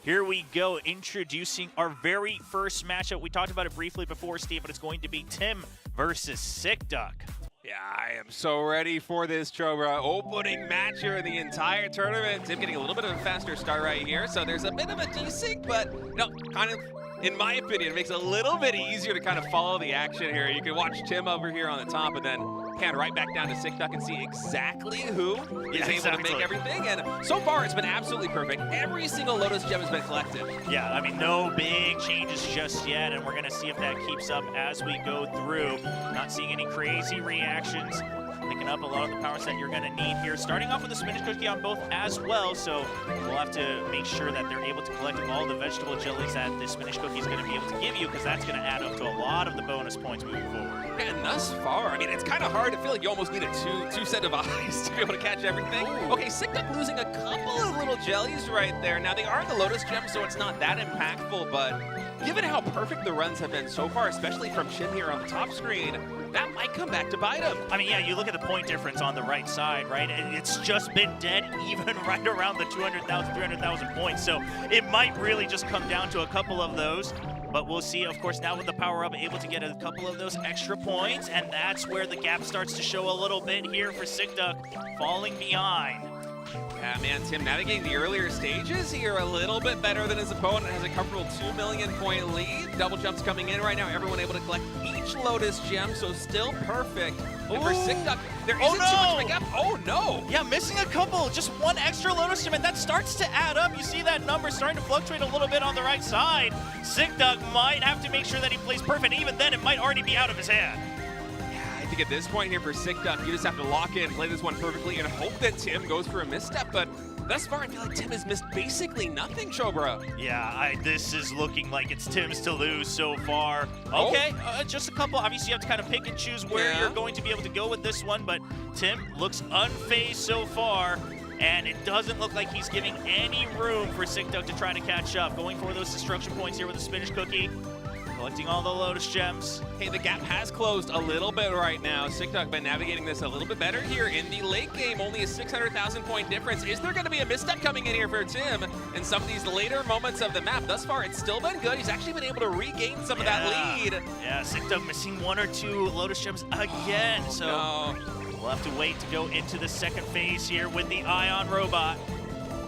Here we go, introducing our very first matchup. We talked about it briefly before, Steve, but it's going to be Tim versus Sick Duck. Yeah, I am so ready for this, Chobra. Opening match here in the entire tournament. Tim getting a little bit of a faster start right here, so there's a bit of a desync, but no, kind of, in my opinion, it makes it a little bit easier to kind of follow the action here. You can watch Tim over here on the top and then pan right back down to Sick Duck and see exactly who is able to make everything. And so far, it's been absolutely perfect. Every single Lotus Gem has been collected. Yeah, I mean, no big changes just yet, and we're going to see if that keeps up as we go through. Not seeing any crazy reactions. Picking up a lot of the power set you're going to need here. Starting off with a spinach cookie on both as well, so we'll have to make sure that they're able to collect all the vegetable jellies that the spinach cookie is going to be able to give you, because that's going to add up to a lot of the bonus points moving forward. And thus far, I mean, it's kind of hard to feel like you almost need a two set of eyes to be able to catch everything. Okay, Sick Duck losing a couple of little jellies right there. Now, they are the Lotus Gems, so it's not that impactful, but given how perfect the runs have been so far, especially from Chim here on the top screen, that might come back to bite him. I mean, yeah, you look at the point difference on the right side, right? And it's just been dead even right around the 200,000, 300,000 points. So it might really just come down to a couple of those. But we'll see, of course, now with the power-up, able to get a couple of those extra points. And that's where the gap starts to show a little bit here for Sick Duck, falling behind. Yeah, man, Tim navigating the earlier stages here a little bit better than his opponent. Has a comfortable 2 million point lead. Double jumps coming in right now. Everyone able to collect each Lotus Gem, so still perfect. And for Sick Duck, there isn't too much of a gap. Oh, no. Yeah, missing a couple. Just one extra Lotus Gem, and that starts to add up. You see that number starting to fluctuate a little bit on the right side. Sick Duck might have to make sure that he plays perfect. Even then, it might already be out of his hand. I think at this point here for Sick Duck, you just have to lock in, play this one perfectly, and hope that Tim goes for a misstep. But thus far, I feel like Tim has missed basically nothing, Chobra. Yeah, this is looking like it's Tim's to lose so far. Okay, just a couple. Obviously, you have to kind of pick and choose where you're going to be able to go with this one, but Tim looks unfazed so far, and it doesn't look like he's giving any room for Sick Duck to try to catch up. Going for those destruction points here with the spinach cookie. Collecting all the Lotus Gems. Hey, the gap has closed a little bit right now. Sick Duck been navigating this a little bit better here in the late game. Only a 600,000 point difference. Is there going to be a misstep coming in here for Tim in some of these later moments of the map? Thus far, it's still been good. He's actually been able to regain some of that lead. Yeah, Sick Duck missing 1 or 2 Lotus Gems again. We'll have to wait to go into the second phase here with the Ion Robot.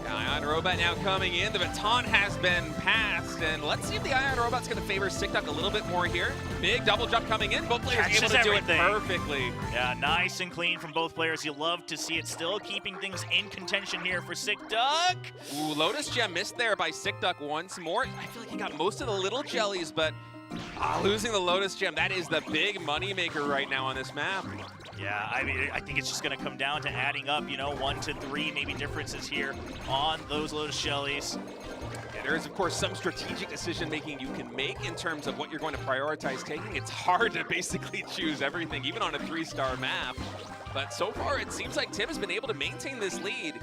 Ion Robot now coming in. The baton has been passed, and let's see if the Ion Robot's going to favor Sick Duck a little bit more here. Big double jump coming in. Both players able to do it perfectly. Yeah, nice and clean from both players. You love to see it, still keeping things in contention here for Sick Duck. Ooh, Lotus Gem missed there by Sick Duck once more. I feel like he got most of the little jellies, but losing the Lotus Gem, that is the big money maker right now on this map. Yeah, I mean, I think it's just going to come down to adding up, 1 to 3 maybe differences here on those Lotus Jellies. Yeah, there is, of course, some strategic decision-making you can make in terms of what you're going to prioritize taking. It's hard to basically choose everything, even on a 3-star map. But so far, it seems like Tim has been able to maintain this lead.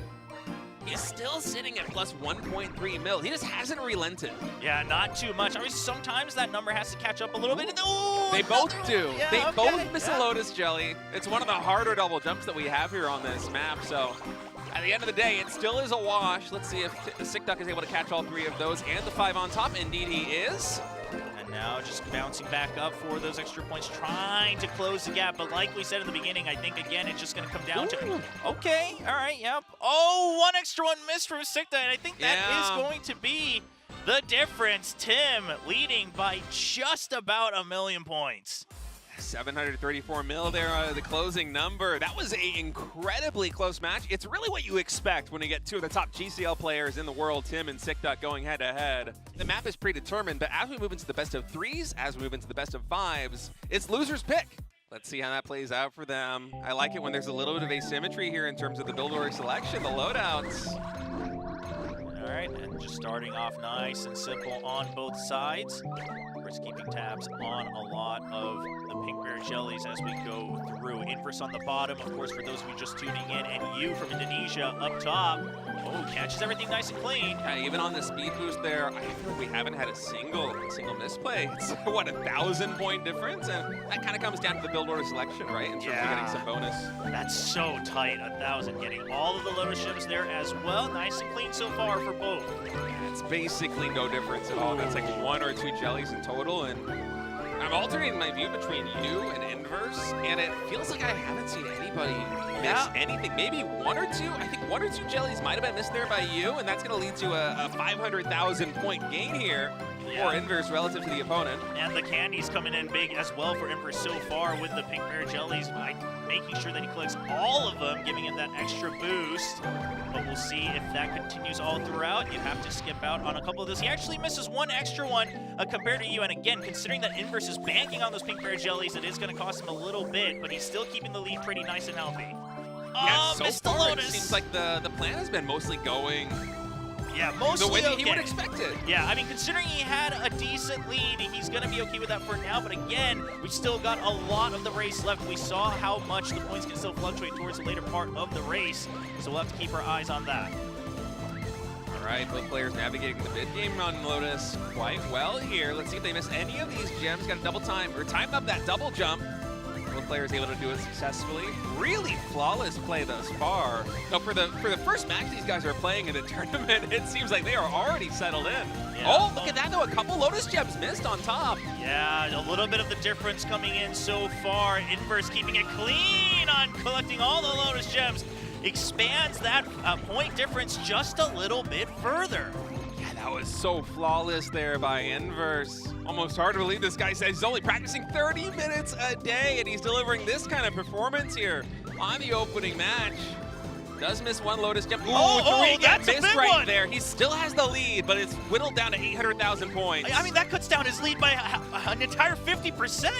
He's still sitting at plus 1.3 mil. He just hasn't relented. Yeah, not too much. I mean, sometimes that number has to catch up a little bit. They both do. Yeah, they both miss a Lotus Jelly. It's one of the harder double jumps that we have here on this map. So at the end of the day, it still is a wash. Let's see if Sick Duck is able to catch all 3 of those and the 5 on top. Indeed, he is. And now just bouncing back up for those extra points, trying to close the gap. But like we said in the beginning, I think, again, it's just going to come down to... Okay, all right, yep. Oh, 1 extra one missed from Sick Duck, and I think that is going to be the difference. Tim leading by just about 1 million points. 734 mil there, the closing number. That was an incredibly close match. It's really what you expect when you get 2 of the top GCL players in the world, Tim and Sick Duck, going head-to-head. The map is predetermined, but as we move into the best of 3s, as we move into the best of 5s, it's loser's pick. Let's see how that plays out for them. I like it when there's a little bit of asymmetry here in terms of the build order selection, the loadouts. All right, and just starting off nice and simple on both sides. Inverse keeping tabs on a lot of the pink bear jellies as we go through. Inverse on the bottom, of course, for those of you just tuning in, and you from Indonesia up top. Oh, catches everything nice and clean. Even on the speed boost there, I feel like we haven't had a single misplay. It's what, 1,000-point difference, and that kind of comes down to the build order selection, right? In terms of getting some bonus. That's so tight, 1,000, getting all of the Lotus gems there as well. Nice and clean so far for both. It's basically no difference at all. That's like 1 or 2 jellies in total, and I'm alternating my view between you and Inverse, and it feels like I haven't seen anybody miss anything. Maybe 1 or 2. I think 1 or 2 jellies might have been missed there by you, and that's going to lead to a 500,000-point gain here for Inverse relative to the opponent. And the candy's coming in big as well for Inverse so far with the pink bear jellies, by making sure that he collects all of them, giving him that extra boost. But we'll see if that continues all throughout. You have to skip out on a couple of those. He actually misses 1 extra one compared to you. And again, considering that Inverse is banking on those pink bear jellies, it is going to cost him a little bit, but he's still keeping the lead pretty nice and healthy. Yeah, so missed far, the Lotus. It seems like the plan has been mostly going mostly the way that he would expect it. Yeah, I mean, considering he had a decent lead, he's going to be okay with that for now. But again, we've still got a lot of the race left. We saw how much the points can still fluctuate towards the later part of the race. So we'll have to keep our eyes on that. All right, both players navigating the mid-game run Lotus quite well here. Let's see if they miss any of these gems. Got a double time, or timed up that double jump. Both players able to do it successfully. Really flawless play thus far. Now, for the first match these guys are playing in the tournament, it seems like they are already settled in. Yeah. Oh, look at that though, a couple Lotus gems missed on top. Yeah, a little bit of the difference coming in so far. Inverse keeping it clean on collecting all the Lotus gems. Expands that point difference just a little bit further. Yeah, that was so flawless there by Inverse. Almost hard to believe this guy says he's only practicing 30 minutes a day and he's delivering this kind of performance here on the opening match. Does miss 1 Lotus jump. Ooh, 3 that's missed a big right one. There. He still has the lead, but it's whittled down to 800,000 points. I mean, that cuts down his lead by an entire 50%.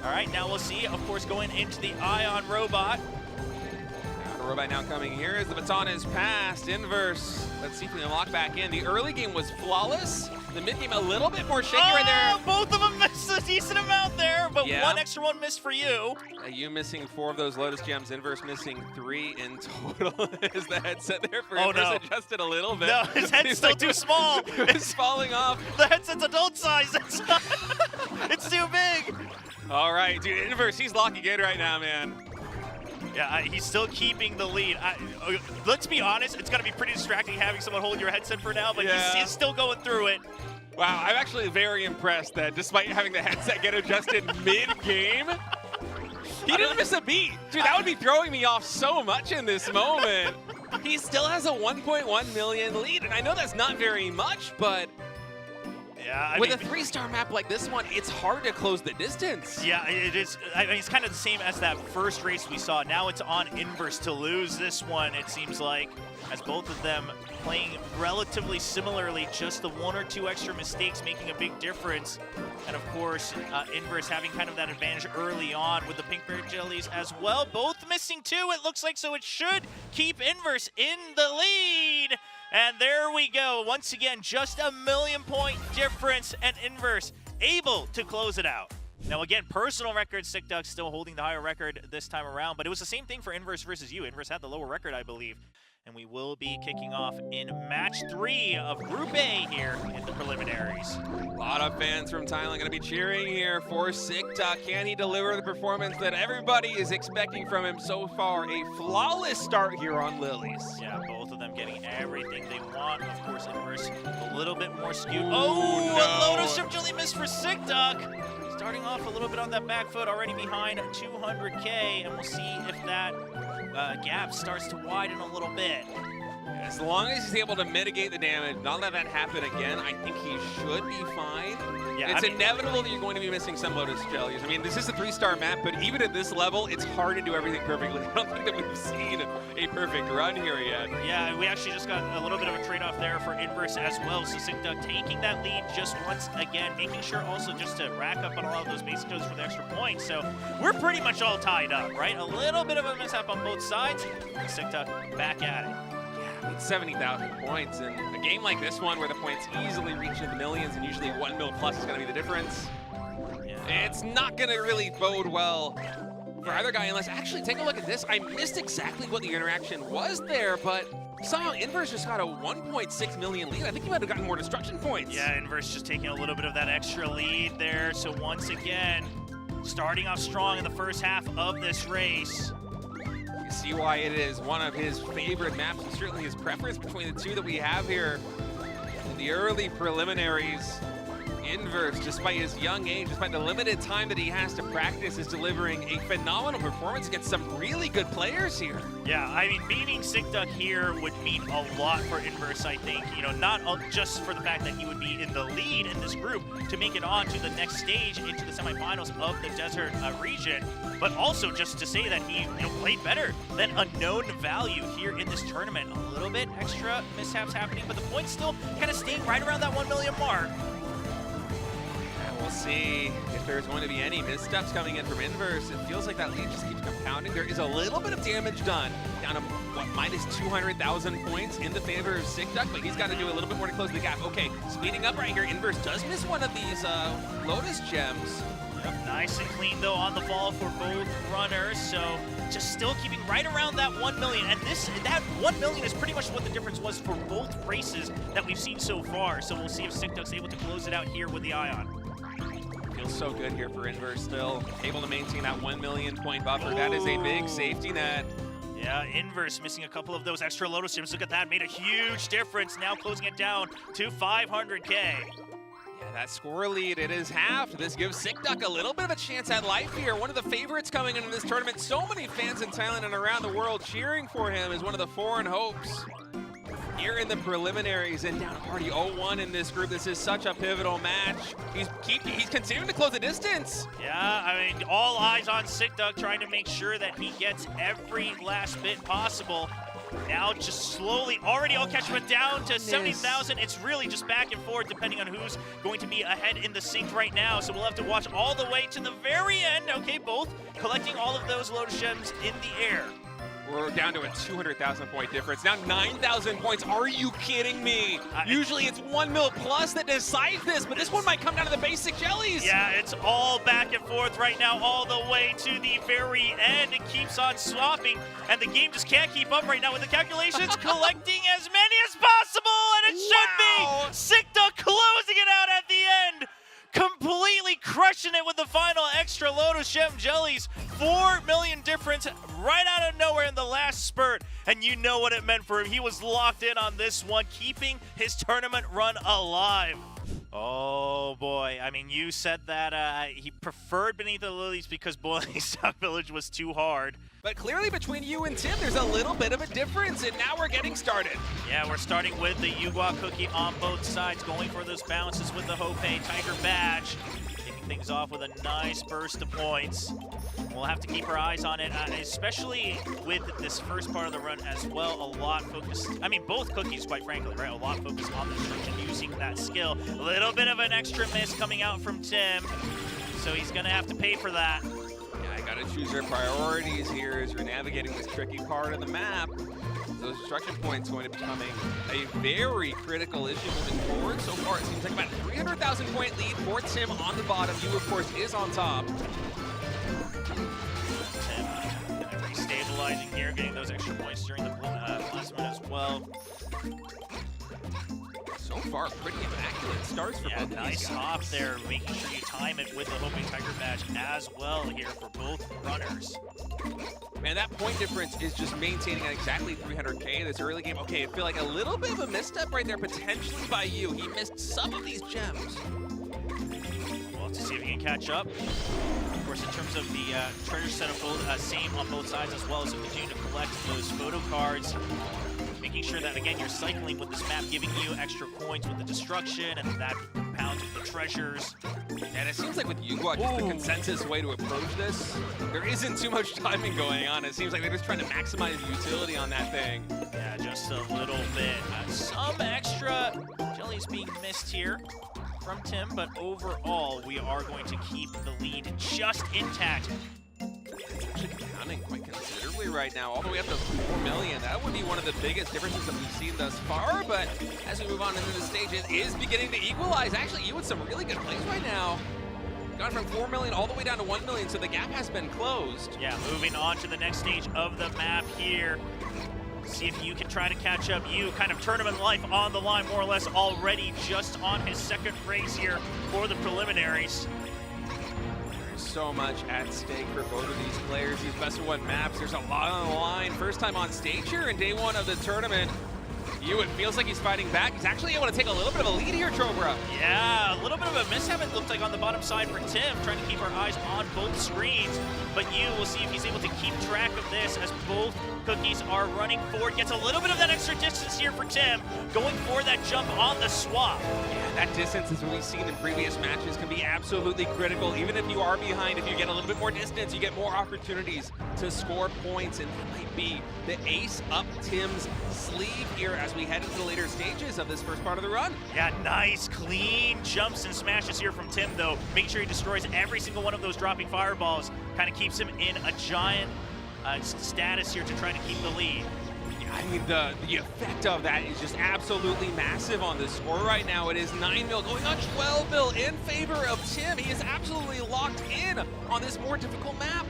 All right, now we'll see, of course, going into the Ion Robot. Robot now coming here as the baton is passed. Inverse, let's see if we can lock back in. The early game was flawless. The mid game a little bit more shaky right there. Both of them missed a decent amount there, but 1 extra one missed for you. You missing 4 of those Lotus gems. Inverse missing 3 in total. Is the headset there for Inverse adjusted a little bit? No, his head's still too small. It's falling off. The headset's adult size. It's too big. All right, dude, Inverse, he's locking in right now, man. Yeah, he's still keeping the lead. Let's be honest, it's going to be pretty distracting having someone hold your headset for now, but he's still going through it. Wow, I'm actually very impressed that despite having the headset get adjusted mid-game, he didn't miss a beat. Dude, that would be throwing me off so much in this moment. He still has a 1.1 million lead, and I know that's not very much, but with a 3-star map like this one, it's hard to close the distance. Yeah, it is. I mean, it's kind of the same as that first race we saw. Now it's on Inverse to lose this one, it seems like, as both of them playing relatively similarly, just the 1 or 2 extra mistakes making a big difference. And of course, Inverse having kind of that advantage early on with the pink bear jellies as well. Both missing 2, it looks like, so it should keep Inverse in the lead. And there we go. Once again, just a 1,000,000-point difference, and Inverse able to close it out. Now again, personal record, SickDuck still holding the higher record this time around, but it was the same thing for Inverse versus you. Inverse had the lower record, I believe. And we will be kicking off in match 3 of Group A here in the preliminaries. A lot of fans from Thailand going to be cheering here for SickDuck. Can he deliver the performance that everybody is expecting from him so far? A flawless start here on Lilies. Yeah, both of them getting everything they want. Of course, Inverse a little bit more skewed. A Lotus Ship Jelly missed for SickDuck. Starting off a little bit on that back foot, already behind 200K, and we'll see if that gap starts to widen a little bit. As long as he's able to mitigate the damage, not let that happen again, I think he should be fine. Yeah, it's inevitable that you're going to be missing some Lotus jellies. I mean, this is a 3-star map, but even at this level, it's hard to do everything perfectly. I don't think that we've seen a perfect run here yet. Yeah, we actually just got a little bit of a trade-off there for Inverse as well. So SickDuck taking that lead just once again, making sure also just to rack up on a lot of those basic codes for the extra points. So we're pretty much all tied up, right? A little bit of a mishap on both sides. SickDuck back at it. We around 70,000 points. And a game like this one where the points easily reach into the millions and usually 1 mil plus is going to be the difference, it's not going to really bode well for either guy unless, actually, take a look at this. I missed exactly what the interaction was there, but somehow Inverse just got a 1.6 million lead. I think he might have gotten more destruction points. Yeah, Inverse just taking a little bit of that extra lead there. So once again, starting off strong in the first half of this race. You see why it is one of his favorite maps and certainly his preference between the two that we have here. In the early preliminaries, Inverse, despite his young age, despite the limited time that he has to practice, is delivering a phenomenal performance against some really good players here. Yeah, I mean, beating Sick Duck here would mean a lot for Inverse, I think. You know, not just for the fact that he would be in the lead in this group to make it on to the next stage into the semifinals of the Desert region, but also just to say that he played better than unknown value here in this tournament. A little bit extra mishaps happening, but the points still kind of staying right around that 1 million mark. We'll see if there's going to be any missteps coming in from Inverse. It feels like that lead just keeps compounding. There is a little bit of damage done, down to, what, minus 200,000 points in the favor of Sick Duck, but he's got to do a little bit more to close the gap. Okay, speeding up right here. Inverse does miss one of these Lotus gems. Yep, nice and clean, though, on the ball for both runners, so just still keeping right around that 1 million. And that 1 million is pretty much what the difference was for both races that we've seen so far. So we'll see if Sick Duck's able to close it out here with the Ion. Feels so good here for Inverse still. Able to maintain that 1 million point buffer. That is a big safety net. Yeah, Inverse missing a couple of those extra Lotus gems. Look at that, made a huge difference. Now closing it down to 500K. Yeah, that score lead, it is halved. This gives Sick Duck a little bit of a chance at life here. One of the favorites coming into this tournament. So many fans in Thailand and around the world cheering for him as one of the foreign hopes. Here in the preliminaries and down to party 0-1 in this group. This is such a pivotal match. He's continuing to close the distance. Yeah, I mean, all eyes on Sick Duck trying to make sure that he gets every last bit possible. Now just slowly, already all catching it down to 70,000. It's really just back and forth depending on who's going to be ahead in the sync right now. So we'll have to watch all the way to the very end. Okay, both collecting all of those Lotus gems in the air. We're down to a 200,000 point difference. Now 9,000 points. Are you kidding me? Usually it's 1 mil plus that decides this, but this one might come down to the basic jellies. Yeah, it's all back and forth right now, all the way to the very end. It keeps on swapping, and the game just can't keep up right now with the calculations, collecting as many as possible, and it should be Sick Duck closing it out at the end. Completely crushing it with the final extra Lotus Gem jellies. 4 million difference right out of nowhere in the last spurt. And you know what it meant for him. He was locked in on this one, keeping his tournament run alive. Oh boy, I mean, you said that he preferred Beneath the Lilies because Boiling Stock Village was too hard. But clearly between you and Tim, there's a little bit of a difference, and now we're getting started. Yeah, we're starting with the Yugua Cookie on both sides, going for those bounces with the Hope Tiger Badge. Kicking things off with a nice burst of points. We'll have to keep our eyes on it, especially with this first part of the run as well. A lot focused, I mean, both cookies, quite frankly, right? A lot focused on the destruction using that skill. A little bit of an extra miss coming out from Tim, so he's gonna have to pay for that. Got to choose your priorities here as you're navigating this tricky part of the map. Those destruction points going to be becoming a very critical issue moving forward. So far, it seems like about a 300,000 point lead for Tim on the bottom. You, of course, is on top. Tim stabilizing here, getting those extra points during the plasma as well. So far, pretty immaculate starts for both of these guys. Nice hop there, making sure you time it with the Hoping Tiger Badge as well here for both runners. Man, that point difference is just maintaining at exactly 300K this early game. Okay, I feel like a little bit of a misstep right there, potentially by you. He missed some of these gems. We'll have to see if he can catch up. Of course, in terms of the treasure set of both, same on both sides as well, so continue to collect those photo cards. Making sure that, again, you're cycling with this map, giving you extra points with the destruction, and that compounds with the treasures. And it seems like with Yugua, just the consensus way to approach this, there isn't too much timing going on. It seems like they're just trying to maximize utility on that thing. Yeah, just a little bit. Some extra jellies being missed here from Tim, but overall, we are going to keep the lead just intact. It's actually counting quite considerably massively right now, all the way up to 4 million. That would be one of the biggest differences that we've seen thus far, but as we move on into the stage, it is beginning to equalize. Actually, you with some really good plays right now. Gone from 4 million all the way down to 1 million, so the gap has been closed. Yeah, moving on to the next stage of the map here. See if you can try to catch up. You kind of tournament life on the line, more or less already just on his second race here for the preliminaries. There's so much at stake for both of these players. These best of one maps, there's a lot on the line. First time on stage here in day one of the tournament. It feels like he's fighting back. He's actually able to take a little bit of a lead here, Trobra. Yeah, a little bit of a mishap it looked like on the bottom side for Tim, trying to keep our eyes on both screens. But you will see if he's able to keep track of this as both cookies are running forward. Gets a little bit of that extra distance here for Tim, going for that jump on the swap. Yeah, that distance, as we've seen in previous matches, can be absolutely critical. Even if you are behind, if you get a little bit more distance, you get more opportunities to score points, and that might be the ace up Tim's sleeve here as we head into the later stages of this first part of the run. Yeah, nice, clean jumps and smashes here from Tim, though. Making sure he destroys every single one of those dropping fireballs. Kind of keeps him in a giant status here to try to keep the lead. Yeah, I mean, the effect of that is just absolutely massive on the score right now. It is 9 mil going on 12 mil in favor of Tim. He is absolutely locked in on this more difficult map.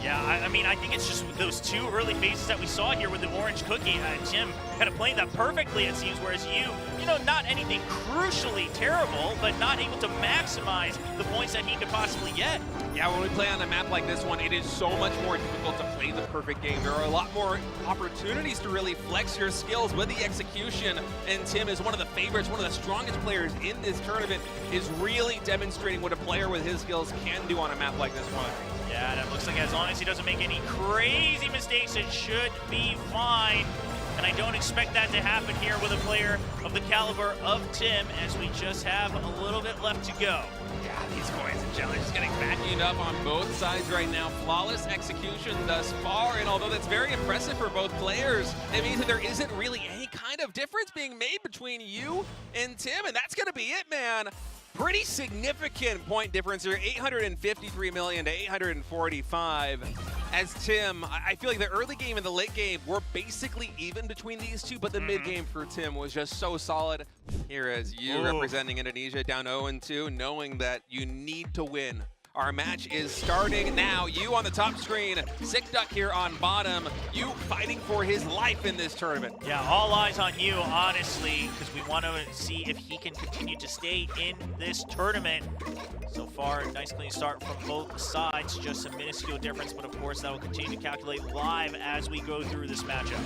Yeah, I mean, I think it's just those two early phases that we saw here with the orange cookie. Tim kind of playing that perfectly, it seems, whereas you know, not anything crucially terrible, but not able to maximize the points that he could possibly get. Yeah, when we play on a map like this one, it is so much more difficult to play the perfect game. There are a lot more opportunities to really flex your skills with the execution, and Tim is one of the favorites, one of the strongest players in this tournament, is really demonstrating what a player with his skills can do on a map like this one. Yeah, and it looks like as long as he doesn't make any crazy mistakes, it should be fine. And I don't expect that to happen here with a player of the caliber of Tim, as we just have a little bit left to go. Yeah, these boys and jellies just getting vacuumed up on both sides right now. Flawless execution thus far, and although that's very impressive for both players, it means that there isn't really any kind of difference being made between you and Tim, and that's gonna be it, man. Pretty significant point difference here, 853 million to 845. As Tim, I feel like the early game and the late game were basically even between these two, but the mid game for Tim was just so solid. Here as you representing Indonesia down 0-2, knowing that you need to win. Our match is starting now. You on the top screen, Sick Duck here on bottom. You fighting for his life in this tournament. Yeah, all eyes on you, honestly, because we want to see if he can continue to stay in this tournament. So far, a nice clean start from both sides, just a minuscule difference, but of course that will continue to calculate live as we go through this matchup.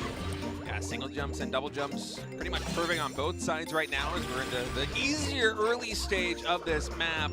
Yeah, single jumps and double jumps pretty much perfect on both sides right now as we're into the easier early stage of this map.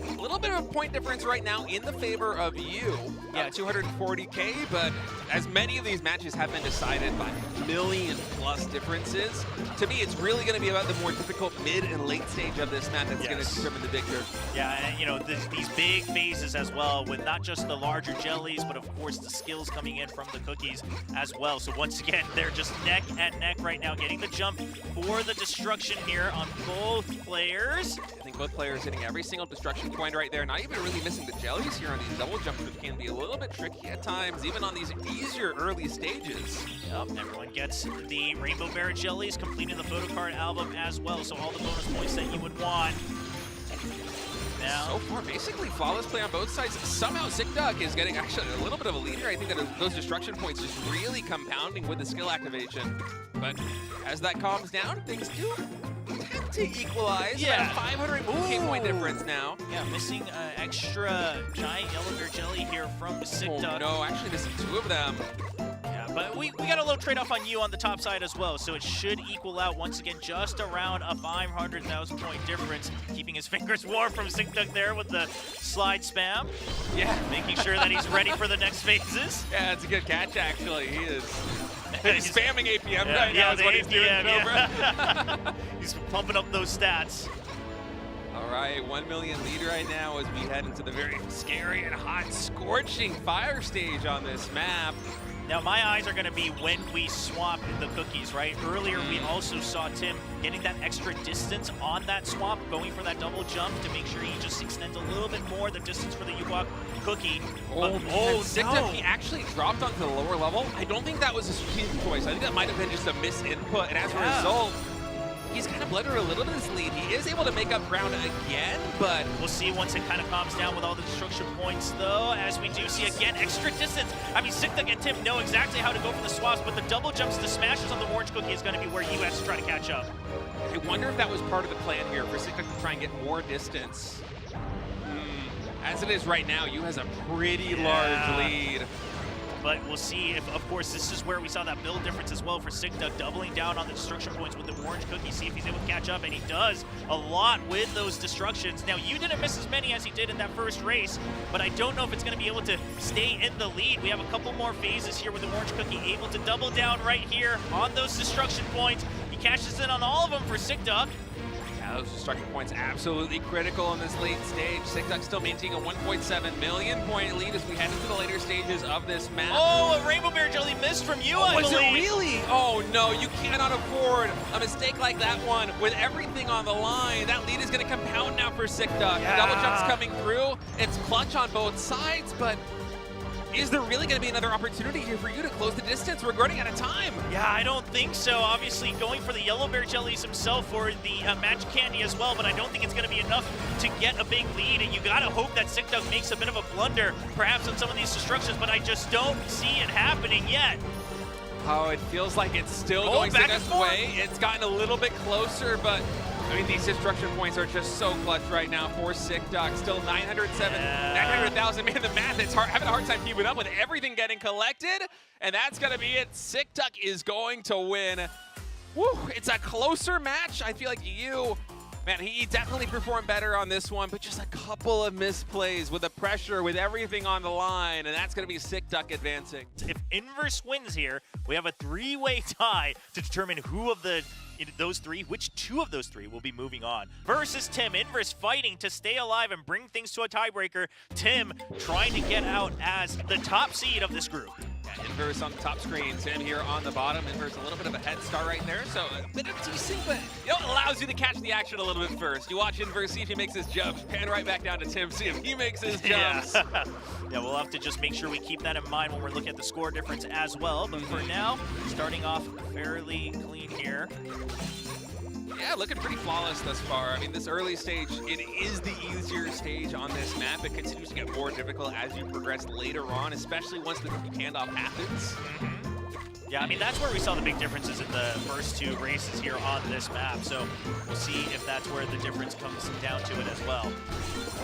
A little bit of a point difference right now in the favor of you. Yeah, 240K, but as many of these matches have been decided by million-plus differences, to me, it's really going to be about the more difficult mid and late stage of this map that's going to determine the victor. Yeah, and you know, these big phases as well, with not just the larger jellies, but of course the skills coming in from the cookies as well. So once again, they're just neck and neck right now, getting the jump for the destruction here on both players. I think both players hitting every single destruction point right there, not even really missing the jellies here on these double jumps, which can be a little bit tricky at times, even on these easier early stages. Yep, everyone gets the Rainbow Bear jellies, completing the photo card album as well, so all the bonus points that you would want. Now, so far, basically flawless play on both sides. Somehow Sick Duck is getting actually a little bit of a lead here. I think that those destruction points just really compounding with the skill activation. But as that calms down, things do tend to equalize. Yeah. About 500 point difference now. Yeah, missing extra giant yellow bear jelly here from Sick Duck. No, actually missing two of them. Yeah, but we got a little trade-off on you on the top side as well, so it should equal out once again just around a 500,000 point difference. Keeping his fingers warm from Sick Duck there with the slide spam. Yeah. Making sure that he's ready for the next phases. Yeah, it's a good catch actually. He is spamming APM right now is what he's doing. He's pumping up those stats. All right, 1 million lead right now as we head into the very scary and hot, scorching fire stage on this map. Now, my eyes are going to be when we swap the cookies, right? Earlier, we also saw Tim getting that extra distance on that swap, going for that double jump to make sure he just extends a little bit more the distance for the Ewok cookie. No. He actually dropped onto the lower level. I don't think that was a strategic choice. I think that might have been just a misinput, and as a result, he's kind of blundered a little bit of his lead. He is able to make up ground again, but we'll see once it kind of calms down with all the destruction points, though, as we do see, again, extra distance. I mean, Sikduk and Tim know exactly how to go for the swaps, but the double jumps, the smashes on the orange cookie is going to be where he has to try to catch up. I wonder if that was part of the plan here for Sikduk to try and get more distance. As it is right now, Yu has a pretty large lead. But we'll see if, of course, this is where we saw that build difference as well for Sikduk, doubling down on the destruction points with the orange cookie, see if he's able to catch up, and he does a lot with those destructions. Now, Yu didn't miss as many as he did in that first race, but I don't know if it's going to be able to stay in the lead. We have a couple more phases here with the orange cookie able to double down right here on those destruction points. He cashes in on all of them for Sikduk. Those destruction points absolutely critical in this late stage. Sikduk still maintaining a 1.7 million point lead as we head into the later stages of this map. Oh, a Rainbow Bear Jelly missed from you, I believe. Was it really? Oh no, you cannot afford a mistake like that one. With everything on the line, that lead is going to compound now for Sikduk. The double jump's coming through. It's clutch on both sides, but is there really going to be another opportunity here for you to close the distance? We're running out of time. Yeah, I don't think so. Obviously, going for the Yellow Bear Jellies himself for the Magic Candy as well, but I don't think it's going to be enough to get a big lead, and you got to hope that Sikduk makes a bit of a blunder, perhaps on some of these destructions, but I just don't see it happening yet. Oh, it feels like it's still going Sikduk's way. It's gotten a little bit closer, but I mean, these destruction points are just so clutch right now for Sikduk. Still 900,000. Man, the math, it's having a hard time keeping up with everything getting collected. And that's going to be it. Sikduk is going to win. Woo, it's a closer match. I feel like man, he definitely performed better on this one, but just a couple of misplays with the pressure, with everything on the line, and that's going to be Sikduk advancing. If Inverse wins here, we have a three-way tie to determine who of those three, which two of those three will be moving on. Versus Tim, Inverse fighting to stay alive and bring things to a tiebreaker. Tim trying to get out as the top seed of this group. Inverse on the top screen, Tim here on the bottom. Inverse a little bit of a head start right there, so a bit of desync, but it allows you to catch the action a little bit first. You watch Inverse, see if he makes his jumps, pan right back down to Tim, see if he makes his jumps. Yeah, we'll have to just make sure we keep that in mind when we're looking at the score difference as well. But for now, starting off fairly clean here. Yeah, looking pretty flawless thus far. I mean, this early stage, it is the easier stage on this map. It continues to get more difficult as you progress later on, especially once the cookie handoff happens. Yeah, I mean, that's where we saw the big differences in the first two races here on this map. So we'll see if that's where the difference comes down to it as well.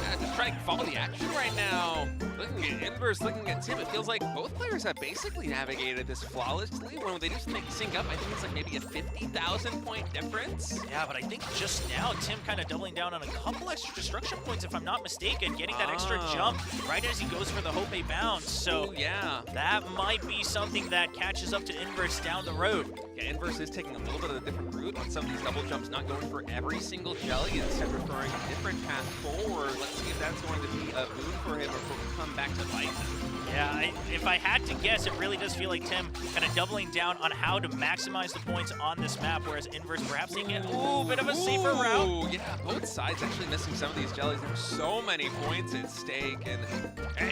Yeah, just trying to follow the action right now. Looking at Inverse, looking at Tim, it feels like both players have basically navigated this flawlessly. When they just sync up, I think it's like maybe a 50,000 point difference. Yeah, but I think just now, Tim kind of doubling down on a couple extra destruction points, if I'm not mistaken, getting that extra jump right as he goes for the Hope bounce. So yeah, that might be something that catches up to Inverse down the road. Yeah, Inverse is taking a little bit of a different route on some of these double jumps, not going for every single jelly, instead preferring a different path forward. Let's see if that's going to be a boon for him or if he'll come back to bite him. Yeah, if I had to guess, it really does feel like Tim kind of doubling down on how to maximize the points on this map, whereas Inverse perhaps taking a bit of a safer route. Yeah, both sides actually missing some of these jellies. There's so many points at stake, and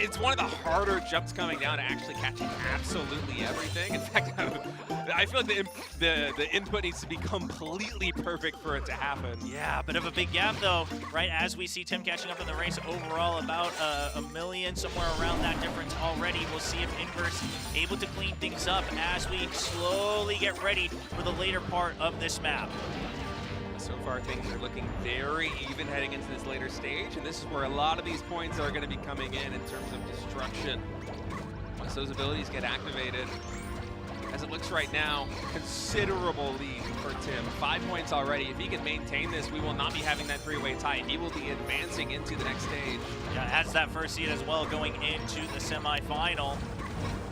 it's one of the harder jumps coming down to actually catching absolutely everything. In fact, I feel like the input needs to be completely perfect for it to happen. Yeah, a bit of a big gap though, right? As we see Tim catching up in the race overall, about a million, somewhere around that difference already. We'll see if Inverse able to clean things up as we slowly get ready for the later part of this map. So far, things are looking very even heading into this later stage, and this is where a lot of these points are going to be coming in terms of destruction. Once those abilities get activated, as it looks right now, considerable lead for Tim. 5 points already. If he can maintain this, we will not be having that three-way tie. He will be advancing into the next stage. Yeah, has that first seed as well going into the semifinal.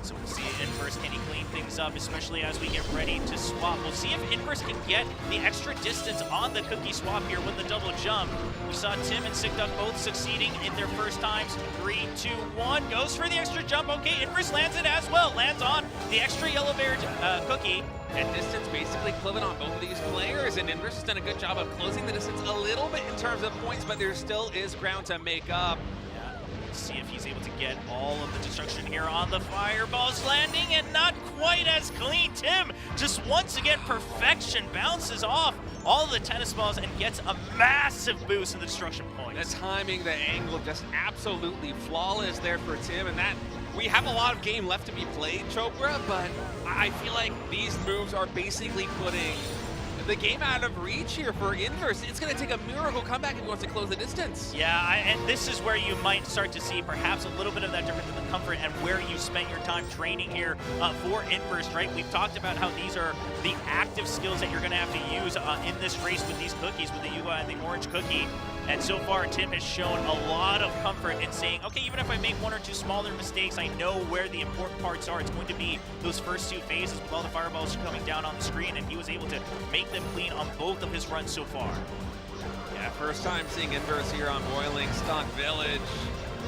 So we'll see if Inverse can he clean things up, especially as we get ready to swap. We'll see if Inverse can get the extra distance on the Cookie swap here with the double jump. We saw Tim and Sickduck both succeeding in their first times. 3, 2, 1, goes for the extra jump. Okay, Inverse lands it as well. Lands on the extra yellow bear Cookie. And distance basically equivalent on both of these players, and Inverse has done a good job of closing the distance a little bit in terms of points, but there still is ground to make up. See if he's able to get all of the destruction here on the fireballs landing, and not quite as clean. Tim just once again perfection, bounces off all of the tennis balls and gets a massive boost in the destruction points. The timing, the angle, just absolutely flawless there for Tim, and that we have a lot of game left to be played, Chopra, but I feel like these moves are basically putting the game out of reach here for Inverse. It's going to take a miracle comeback if he wants to close the distance. Yeah, and this is where you might start to see perhaps a little bit of that difference in the comfort and where you spent your time training here for Inverse, right? We've talked about how these are the active skills that you're going to have to use in this race with these cookies, with the UI and the orange cookie. And so far, Tim has shown a lot of comfort in saying, okay, even if I make one or two smaller mistakes, I know where the important parts are. It's going to be those first two phases with all the fireballs coming down on the screen, and he was able to make them clean on both of his runs so far. Yeah, first time seeing Inverse here on Boiling Stock Village.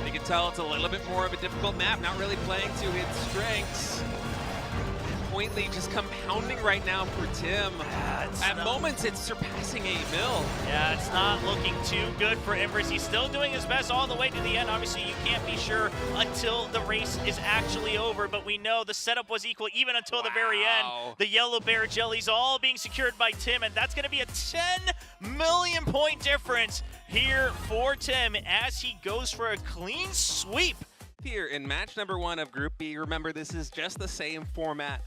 You can tell it's a little bit more of a difficult map, not really playing to its strengths. Point lead just compounding right now for Tim. At moments, it's surpassing 8 mil. Yeah, it's not looking too good for Inverse. He's still doing his best all the way to the end. Obviously, you can't be sure until the race is actually over, but we know the setup was equal even until the very end. The yellow bear jellies all being secured by Tim, and that's going to be a 10 million point difference here for Tim as he goes for a clean sweep. Here in match number 1 of Group B, remember this is just the same format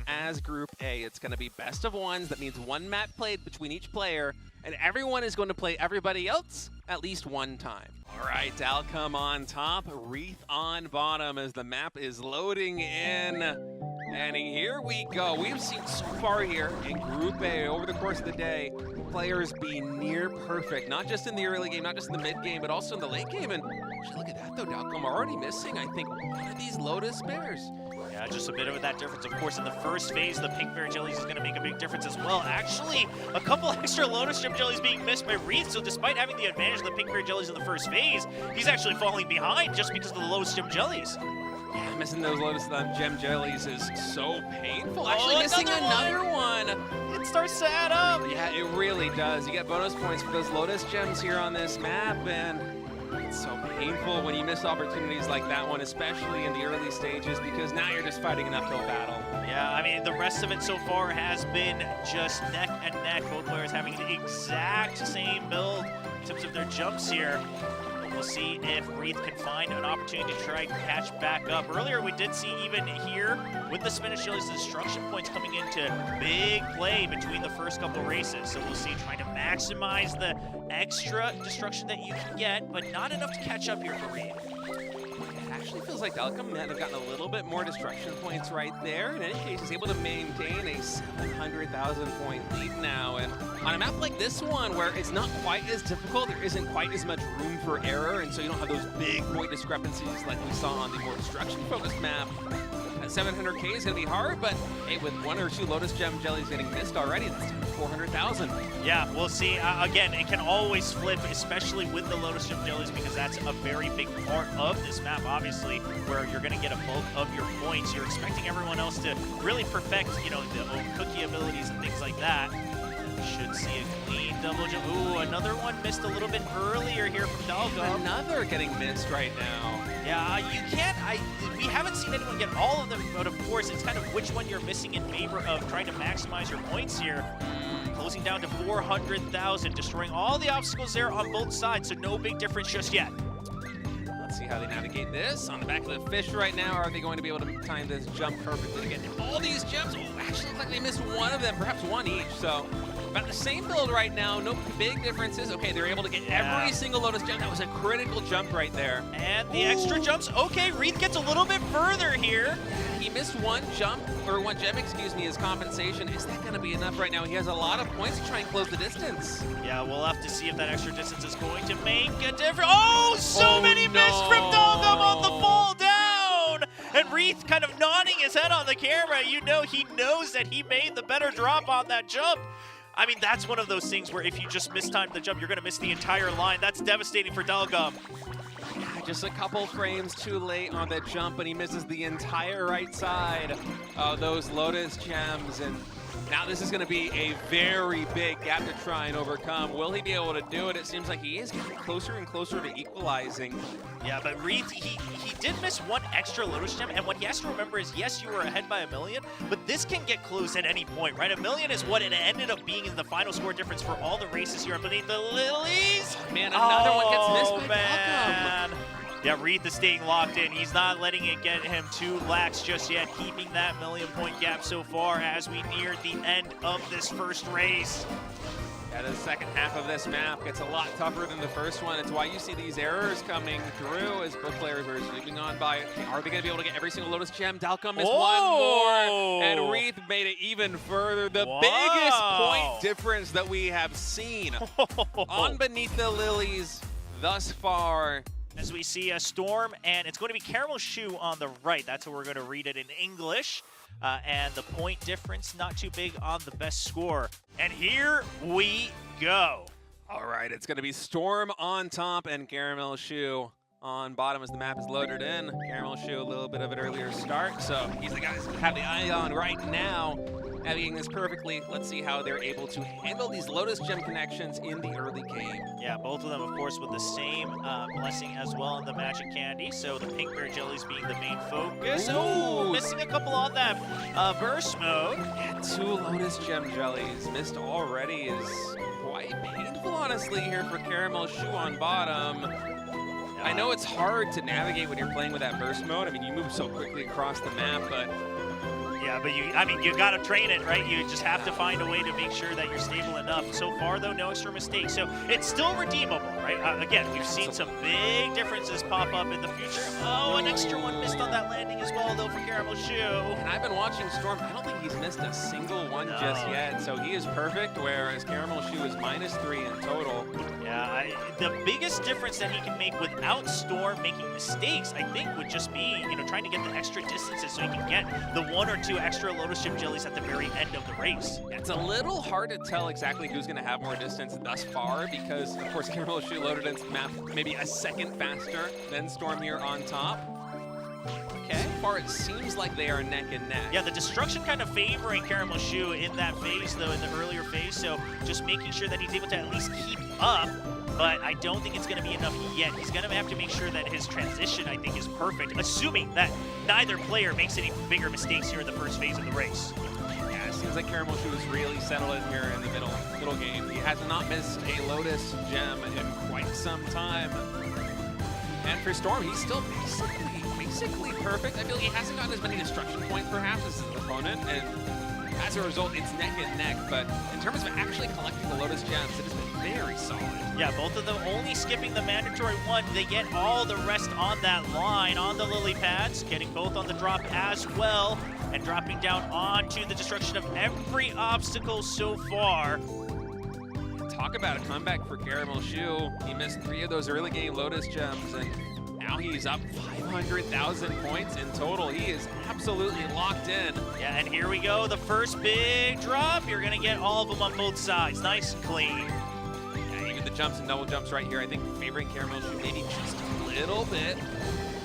as Group A. It's going to be best of ones. That means one map played between each player, and everyone is going to play everybody else at least one time. All right, Dalcom on top, Wreath on bottom as the map is loading in. And here we go. We've seen so far here in Group A over the course of the day, players be near perfect, not just in the early game, not just in the mid game, but also in the late game. And actually, look at that though, Dalcom already missing, I think, one of these Lotus Bears. Yeah, just a bit of that difference. Of course, in the first phase, the pink bear jellies is going to make a big difference as well. Actually, a couple extra Lotus Gem jellies being missed by Wreath, so despite having the advantage of the pink bear jellies in the first phase, he's actually falling behind just because of the Lotus Gem jellies. Yeah, missing those Lotus Gem jellies is so painful. Actually, missing another one. It starts to add up. Yeah, it really does. You get bonus points for those Lotus Gems here on this map, and it's so painful when you miss opportunities like that one, especially in the early stages, because now you're just fighting an uphill battle. Yeah, I mean, the rest of it so far has been just neck and neck. Both players having the exact same build in terms of their jumps here. We'll see if Wreath can find an opportunity to try to catch back up. Earlier, we did see even here with the Spanish Jellies, the destruction points coming into big play between the first couple races. So we'll see trying to maximize the extra destruction that you can get, but not enough to catch up here for Wreath. It actually feels like Dalcom might have gotten a little bit more destruction points right there. In any case, he's able to maintain a 700,000 point lead now. And on a map like this one, where it's not quite as difficult, there isn't quite as much room for error, and so you don't have those big point discrepancies like we saw on the more destruction-focused map. At 700K is going to be hard, but hey, with 1 or 2 Lotus Gem jellies getting missed already, that's 400,000. Yeah, we'll see. Again, it can always flip, especially with the Lotus Gem jellies, because that's a very big part of this map, obviously, where you're going to get a bulk of your points. You're expecting everyone else to really perfect, you know, the cookie abilities and things like that. Should see a clean double jump. Ooh, another one missed a little bit earlier here from Dalcom. Another getting missed right now. Yeah, you can't, we haven't seen anyone get all of them, but of course, it's kind of which one you're missing in favor of trying to maximize your points here. Closing down to 400,000, destroying all the obstacles there on both sides, so no big difference just yet. Let's see how they navigate this. On the back of the fish right now, are they going to be able to time this jump perfectly to get all these gems? Oh, actually looks like they missed one of them, perhaps one each, so about the same build right now, no big differences. Okay, they're able to get every single Lotus Gem. That was a critical jump right there. And the extra jumps. Okay, Wreath gets a little bit further here. He missed one jump, or one gem, excuse me, as compensation. Is that going to be enough right now? He has a lot of points to try and close the distance. Yeah, we'll have to see if that extra distance is going to make a difference. Oh, so many missed from Dalcom on the fall down. And Wreath kind of nodding his head on the camera. You know he knows that he made the better drop on that jump. I mean, that's one of those things where if you just mistime the jump, you're going to miss the entire line. That's devastating for Dalgam. Yeah, just a couple frames too late on the jump, and he misses the entire right side of those Lotus Gems. And now this is going to be a very big gap to try and overcome. Will he be able to do it? It seems like he is getting closer and closer to equalizing. Yeah, but Wreath, he did miss one extra Lotus Gem, and what he has to remember is, yes, you were ahead by 1 million, but this can get close at any point, right? 1 million is what it ended up being in the final score difference for all the races here Beneath the Lilies. Man, another one gets missed by man. Yeah, Wreath is staying locked in. He's not letting it get him too lax just yet, keeping that 1 million point gap so far as we near the end of this first race. Yeah, the second half of this map gets a lot tougher than the first one. It's why you see these errors coming through as both players are sweeping on by. Are they going to be able to get every single Lotus Gem? Dalcom missed one more, and Wreath made it even further. The biggest point difference that we have seen on Beneath the Lilies thus far. As we see a Storm, and it's going to be Caramel Shoe on the right. That's how we're going to read it in English. And the point difference, not too big on the best score. And here we go. All right, it's going to be Storm on top and Caramel Shoe on bottom as the map is loaded in. Caramel Shoe, a little bit of an earlier start, so he's the guys who have the eye on right now. Navigating this perfectly. Let's see how they're able to handle these Lotus Gem connections in the early game. Yeah, both of them, of course, with the same blessing as well in the Magic Candy. So the Pink Bear Jellies being the main focus. Oh, missing a couple on that burst mode. Yeah, 2 Lotus Gem Jellies missed already is quite painful, honestly, here for Caramel Shoe on bottom. I know it's hard to navigate when you're playing with that burst mode. I mean, you move so quickly across the map, but yeah, but you got to train it, right? You just have to find a way to make sure that you're stable enough. So far, though, no extra mistakes. So it's still redeemable, right? Again, we've seen some big differences pop up in the future. Oh, an extra one missed on that landing as well, though, for Caramel Shoe. And I've been watching Storm. I don't think he's missed a single one just yet. So he is perfect, whereas Caramel Shoe is -3 in total. Yeah, the biggest difference that he can make without Storm making mistakes, I think, would just be, trying to get the extra distances so he can get the 1 or 2 extra Lotus Gem Jellies at the very end of the race. It's a little hard to tell exactly who's going to have more distance thus far because, of course, Caramel Shoe loaded into the map maybe a second faster than Storm here on top. Okay. So far, it seems like they are neck and neck. Yeah, the destruction kind of favoring Caramel Shoe in that phase, though, in the earlier phase. So just making sure that he's able to at least keep up. But I don't think it's going to be enough yet. He's going to have to make sure that his transition, I think, is perfect, assuming that neither player makes any bigger mistakes here in the first phase of the race. Yeah, it seems like Caramel Shoe is really settled in here in the middle game. He has not missed a Lotus Gem in quite some time. And for Storm, he's still basically perfect. I feel like he hasn't gotten as many destruction points, perhaps, as his opponent. And as a result, it's neck and neck. But in terms of actually collecting the Lotus Gems, it has been very solid. Yeah, both of them only skipping the mandatory one. They get all the rest on that line, on the lily pads, getting both on the drop as well, and dropping down onto the destruction of every obstacle so far. Talk about a comeback for Caramel Shoe. He missed 3 of those early game Lotus Gems, and now he's up 500,000 points in total. He is absolutely locked in. Yeah, and here we go. The first big drop. You're going to get all of them on both sides. Nice and clean. Yeah, even the jumps and double jumps right here, I think favoring Caramel Shoe maybe just a little bit.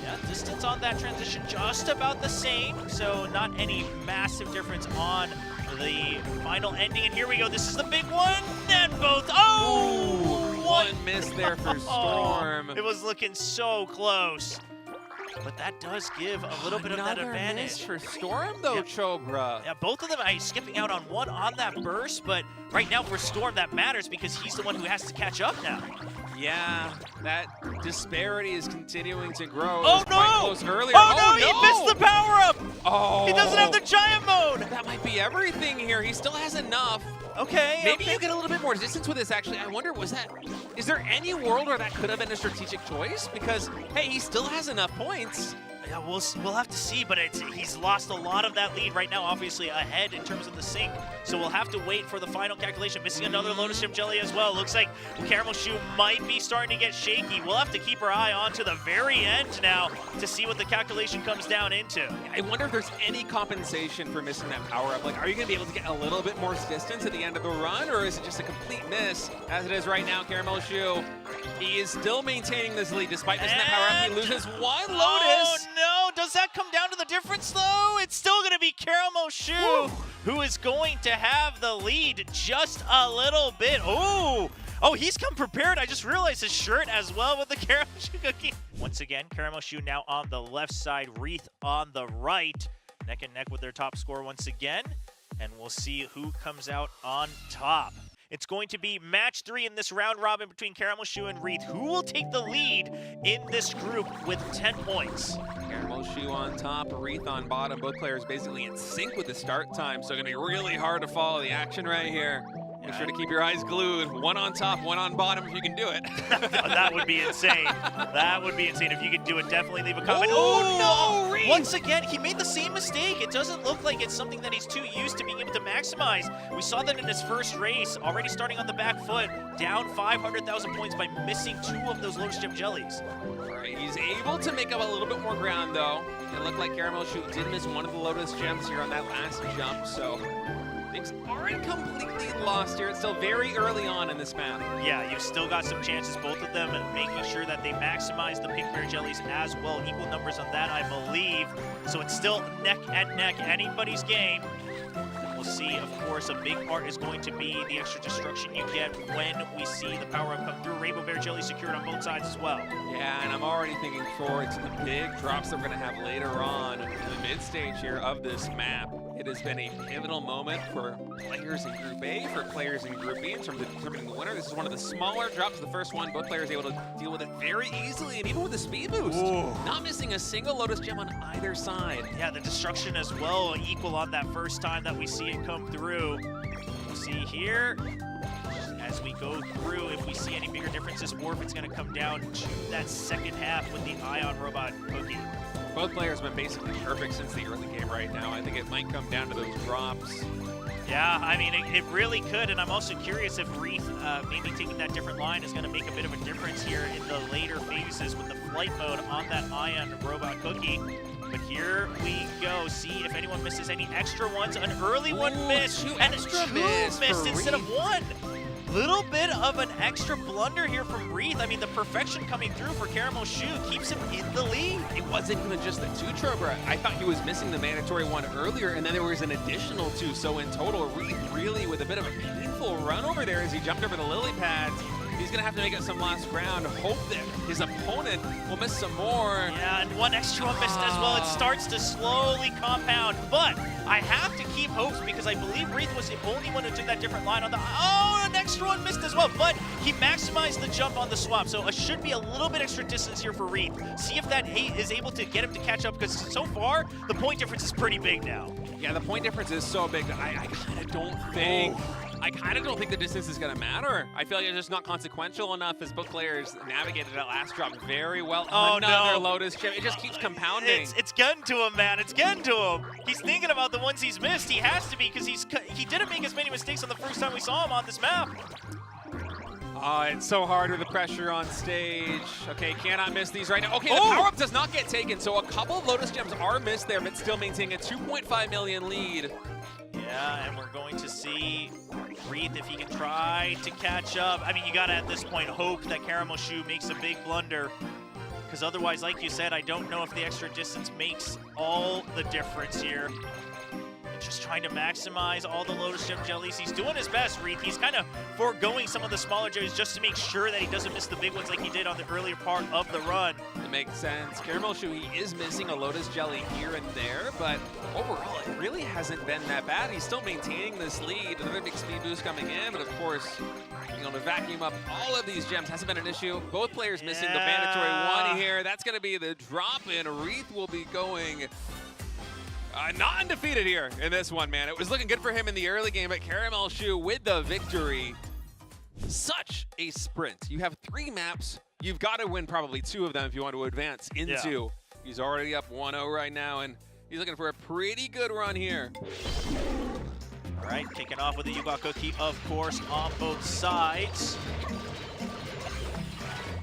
Yeah, distance on that transition just about the same, so not any massive difference on the final ending. And here we go. This is the big one. And both. Oh! Ooh, one miss there for Storm. It was looking so close. But that does give a little bit of that advantage. Miss for Storm, though, Chobra. Yeah, both of them skipping out on one on that burst, but right now for Storm, that matters because he's the one who has to catch up now. Yeah, that disparity is continuing to grow. Oh, no! Quite close earlier. Oh, no! He missed the power-up! Oh! He doesn't have the giant mode! That might be everything here. He still has enough. Okay. Maybe you get a little bit more distance with this, actually. I wonder, is there any world where that could have been a strategic choice? Because, hey, he still has enough points. Yeah, we'll have to see, but he's lost a lot of that lead right now, obviously ahead in terms of the sync. So we'll have to wait for the final calculation. Missing another Lotus Gem Jelly as well. Looks like Caramel Shoe might be starting to get shaky. We'll have to keep our eye on to the very end now to see what the calculation comes down into. I wonder if there's any compensation for missing that power-up. Like, are you going to be able to get a little bit more distance at the end of the run, or is it just a complete miss? As it is right now, Caramel Shoe, he is still maintaining this lead despite missing that power-up. He loses one Lotus. Oh no, does that come down to the difference though? It's still gonna be Caramel Shoe who is going to have the lead just a little bit. Oh, he's come prepared. I just realized his shirt as well with the Caramel Shoe cookie. Once again, Caramel Shoe now on the left side, Wreath on the right. Neck and neck with their top score once again. And we'll see who comes out on top. It's going to be match 3 in this round robin between Caramel Shoe and Wreath. Who will take the lead in this group with 10 points? Caramel Shoe on top, Wreath on bottom. Both players basically in sync with the start time, so going to be really hard to follow the action right here. Make sure to keep your eyes glued. One on top, one on bottom if you can do it. That would be insane. That would be insane if you could do it. Definitely leave a comment. Oh no! Wreath. Once again, he made the same mistake. It doesn't look like it's something that he's too used to being able to maximize. We saw that in his first race, already starting on the back foot, down 500,000 points by missing 2 of those Lotus Gem Jellies. Right, he's able to make up a little bit more ground though. It looked like Caramel Shoe did miss one of the Lotus Gems here on that last jump, so things aren't completely lost here. It's still very early on in this map. Yeah, you've still got some chances, both of them making sure that they maximize the pink berry jellies as well. Equal numbers on that, I believe. So it's still neck and neck, anybody's game. We'll see, of course, a big part is going to be the extra destruction you get when we see the power-up come through. Rainbow Berry Jelly secured on both sides as well. Yeah, and I'm already thinking forward to the big drops that we're going to have later on in the mid-stage here of this map. It has been a pivotal moment for players in Group A, for players in Group B in terms of determining the winner. This is one of the smaller drops. The first one, both players able to deal with it very easily, and even with the speed boost. Ooh. Not missing a single Lotus Gem on either side. Yeah, the destruction as well, equal on that first time that we see it come through. We'll see here, as we go through, if we see any bigger differences, or if it's going to come down to that second half with the Ion Robot Cookie. Both players have been basically perfect since the early game right now. I think it might come down to those drops. Yeah, I mean, it really could, and I'm also curious if Wreath maybe taking that different line is going to make a bit of a difference here in the later phases with the flight mode on that Ion Robot Cookie. But here we go. See if anyone misses any extra ones. An early one missed, and two missed instead of one. Little bit of an extra blunder here from Wreath. I mean, the perfection coming through for Caramel Shoe keeps him in the lead. It wasn't even just the 2 Trobra. I thought he was missing the mandatory one earlier, and then there was an additional 2. So in total, Wreath really with a bit of a painful run over there as he jumped over the lily pads. He's going to have to make up some lost ground, hope that his opponent will miss some more. Yeah, and one extra one missed as well. It starts to slowly compound, but I have to keep hopes because I believe Wreath was the only one who took that different line on the... Oh, an extra one missed as well, but he maximized the jump on the swap, so it should be a little bit extra distance here for Wreath. See if that is able to get him to catch up, because so far, the point difference is pretty big now. Yeah, the point difference is so big that I kind of don't think... I kind of don't think the distance is going to matter. I feel like it's just not consequential enough as both players navigated that last drop very well. Oh, Another no. Lotus Gem. It just keeps compounding. It's getting to him, man. It's getting to him. He's thinking about the ones he's missed. He has to be, because he didn't make as many mistakes on the first time we saw him on this map. Oh, it's so hard with the pressure on stage. Okay, cannot miss these right now. Okay, the power-up does not get taken, so a couple of Lotus Gems are missed there, but still maintaining a 2.5 million lead. Yeah, and we're going to see Wreath if he can try to catch up. I mean, you gotta at this point hope that Caramel Shoe makes a big blunder, because otherwise, like you said, I don't know if the extra distance makes all the difference here. Just trying to maximize all the Lotus Gem Jellies. He's doing his best, Wreath. He's kind of foregoing some of the smaller jellies just to make sure that he doesn't miss the big ones like he did on the earlier part of the run. It makes sense. Caramel Shoe, he is missing a Lotus Jelly here and there, but overall, it really hasn't been that bad. He's still maintaining this lead. Another big speed boost coming in, but of course, being able to vacuum up all of these gems hasn't been an issue. Both players missing the mandatory one here. That's going to be the drop-in. Wreath will be going... not undefeated here in this one, man. It was looking good for him in the early game, but Caramel Shoe with the victory. Such a sprint. You have 3 maps. You've got to win probably 2 of them if you want to advance into He's already up 1-0 right now, and he's looking for a pretty good run here. All right, kicking off with the Yuba Cookie, of course, on both sides.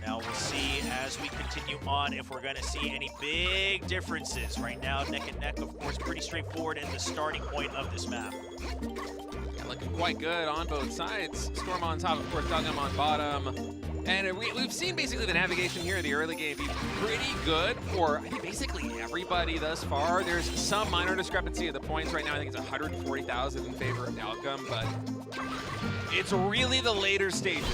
Now we'll see as we continue on if we're going to see any big differences. Right now, neck and neck, of course, pretty straightforward in the starting point of this map. Yeah, looking quite good on both sides. Storm on top, of course, Dugum on bottom. And we've seen basically the navigation here in the early game be pretty good for, I think, basically everybody thus far. There's some minor discrepancy at the points right now. I think it's 140,000 in favor of Dalcum, but it's really the later stages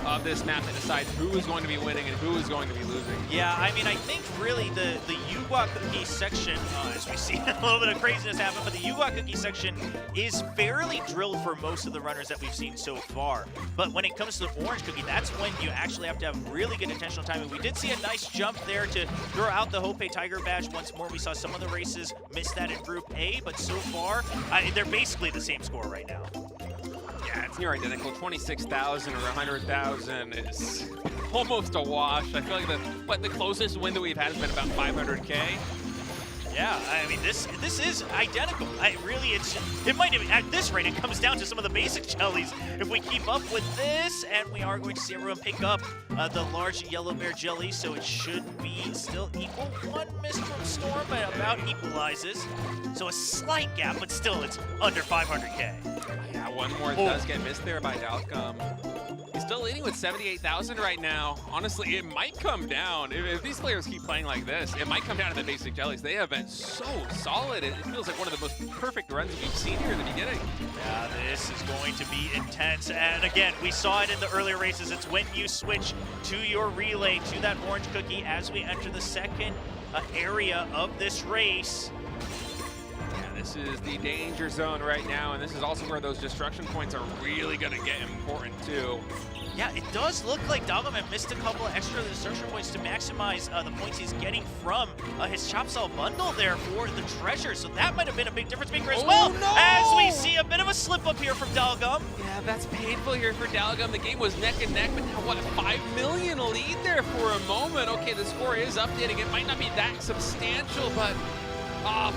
of this map that decides who is going to be winning and who is going to be losing. Yeah, I mean, I think really the Yuba Cookie section, as we see a little bit of craziness happen, but the Yuba Cookie section is fairly drilled for most of the runners that we've seen so far. But when it comes to the Orange Cookie, that's when you actually have to have really good intentional timing. We did see a nice jump there to throw out the Hope Tiger badge once more. We saw some of the races miss that in Group A, but so far, they're basically the same score right now. Yeah, it's near identical. 26,000 or 100,000 is almost a wash. I feel like the closest win that we've had has been about 500K. Yeah, I mean, this is identical. It might have, at this rate, it comes down to some of the basic jellies. If we keep up with this, and we are going to see everyone pick up the large yellow bear jelly, so it should be still equal. One missed from Storm, but about equalizes. So a slight gap, but still it's under 500K. Yeah, one more does get missed there by Dalcum. He's still leading with 78,000 right now. Honestly, it might come down. If these players keep playing like this, it might come down to the basic jellies. They have been so solid. It feels like one of the most perfect runs we've seen here in the beginning. Yeah, this is going to be intense. And again, we saw it in the earlier races. It's when you switch to your relay to that Orange Cookie as we enter the second area of this race. This is the danger zone right now, and this is also where those destruction points are really going to get important too. Yeah, it does look like Dalcum missed a couple of extra destruction points to maximize the points he's getting from his Chop Cell bundle there for the treasure. So that might have been a big difference maker as well. No! As we see a bit of a slip up here from Dalcum. Yeah, that's painful here for Dalcum. The game was neck and neck, but now what, a 5 million lead there for a moment. Okay, the score is updating. It might not be that substantial, but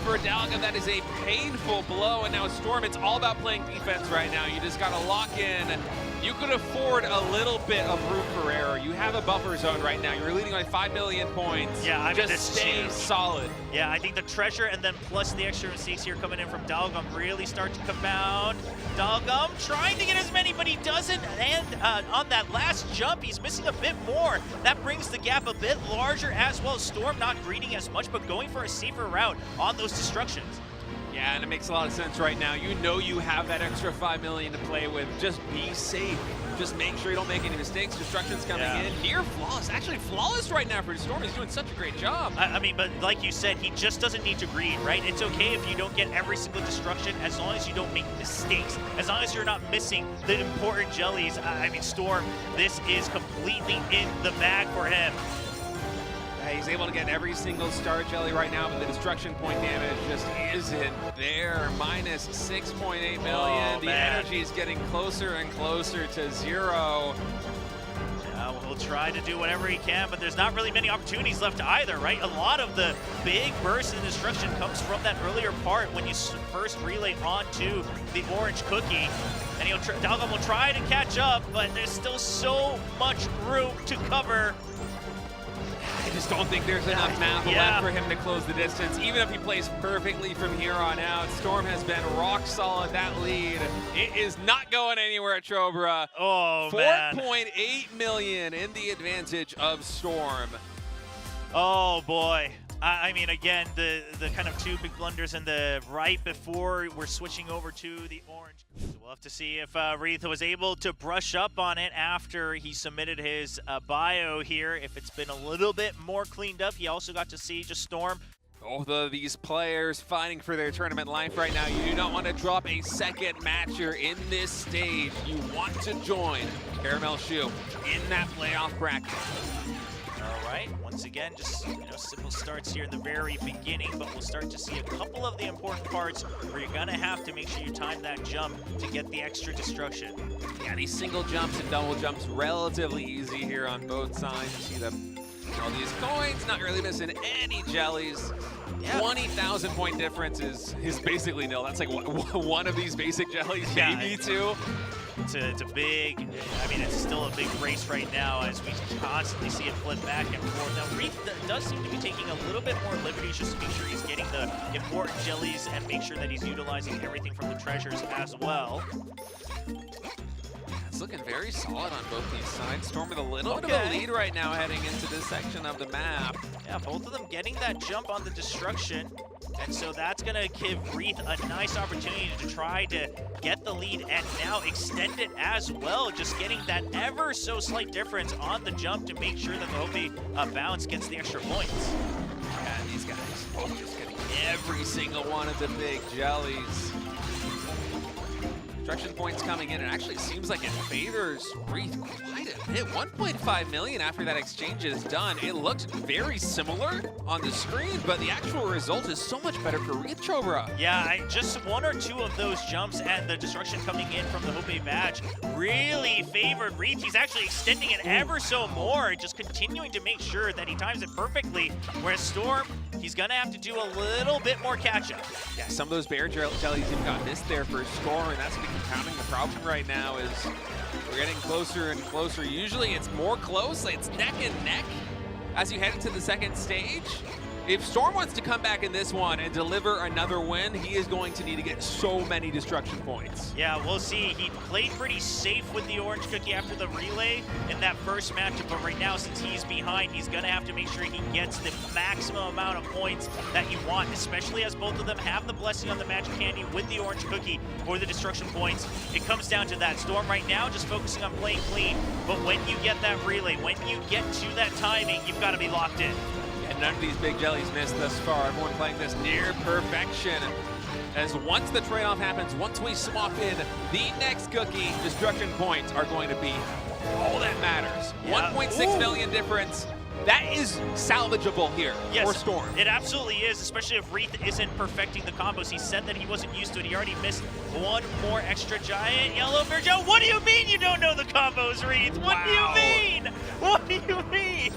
for Dalcum, that is a painful blow. And now Storm, it's all about playing defense right now. You just got to lock in. You could afford a little bit of room for error. You have a buffer zone right now. You're leading by 5 million points. Yeah, I mean, just stay solid. Yeah, I think the treasure and then plus the extra mistakes here coming in from Dalcum really start to compound. Dalcum trying to get as many, but he doesn't. And on that last jump, he's missing a bit more. That brings the gap a bit larger as well. Storm not greeting as much, but going for a safer route on those destructions. Yeah, and it makes a lot of sense right now. You know you have that extra 5 million to play with. Just be safe. Just make sure you don't make any mistakes. Destruction's coming in. Near flawless. Actually flawless right now for Storm. He's doing such a great job. I mean, but like you said, he just doesn't need to greed, right? It's okay if you don't get every single destruction as long as you don't make mistakes. As long as you're not missing the important jellies. I mean, Storm, this is completely in the bag for him. He's able to get every single star jelly right now, but the destruction point damage just isn't there. Minus 6.8 million. Oh, the energy is getting closer and closer to zero. Yeah, we'll try to do whatever he can, but there's not really many opportunities left either, right? A lot of the big burst in destruction comes from that earlier part when you first relay onto the Orange Cookie. And Dalcum will try to catch up, but there's still so much room to cover. I just don't think there's enough map left for him to close the distance. Even if he plays perfectly from here on out, Storm has been rock solid. That lead, it is not going anywhere at Chobra. Oh, man. 4.8 million in the advantage of Storm. Oh, boy. I mean, again, the kind of two big blunders in the right before we're switching over to the orange. So we'll have to see if Reetha was able to brush up on it after he submitted his bio here. If it's been a little bit more cleaned up, he also got to see just Storm. Both of these players fighting for their tournament life right now. You do not want to drop a second matcher in this stage. You want to join Caramel Shoe in that playoff bracket. All right, once again, just simple starts here in the very beginning, but we'll start to see a couple of the important parts where you're gonna have to make sure you time that jump to get the extra destruction. Yeah, these single jumps and double jumps relatively easy here on both sides. You see the All these coins, not really missing any jellies. Yeah. 20,000 point difference is basically nil. That's like one of these basic jellies, Yeah, maybe two. It's a big, I mean, it's still a big race right now as we constantly see it flip back and forth. Now, Reith does seem to be taking a little bit more liberties just to make sure he's getting the important jellies and make sure that he's utilizing everything from the treasures as well. It's looking very solid on both these sides. Storm with a little bit of a lead right now heading into this section of the map. Yeah, both of them getting that jump on the destruction. And so that's going to give Reith a nice opportunity to try to get the lead and now extend it as well. Just getting that ever so slight difference on the jump to make sure that the Hope bounce gets the extra points. Yeah, these guys both just getting every single one of the big jellies. Destruction points coming in. It actually seems like it favors Reith quite a bit. 1.5 million after that exchange is done. It looked very similar on the screen, but the actual result is so much better for Reith, Chobra. Yeah, just one or two of those jumps and the destruction coming in from the Hope badge really favored Reith. He's actually extending it ever so more, just continuing to make sure that he times it perfectly. Whereas Storm, he's gonna have to do a little bit more catch-up. Yeah, some of those bear jellies even got missed there for Storm, and that's compounding the problem right now is we're getting closer and closer. Usually it's more close, it's neck and neck as you head into the second stage. If Storm wants to come back in this one and deliver another win, he is going to need to get so many destruction points. Yeah, we'll see. He played pretty safe with the orange cookie after the relay in that first matchup, but right now, since he's behind, he's going to have to make sure he gets the maximum amount of points that you want, especially as both of them have the blessing on the magic candy with the orange cookie for the destruction points. It comes down to that. Storm right now just focusing on playing clean, but when you get that relay, when you get to that timing, you've got to be locked in. And none of these big jellies missed thus far. Everyone playing this near perfection. As once the trade-off happens, once we swap in the next cookie, destruction points are going to be all that matters. Yeah. 1.6 million difference. That is salvageable here for Storm. It absolutely is, especially if Reith isn't perfecting the combos. He said that he wasn't used to it. He already missed one more extra giant yellow bear jump. What do you mean you don't know the combos, Reith? What do you mean? What do you mean?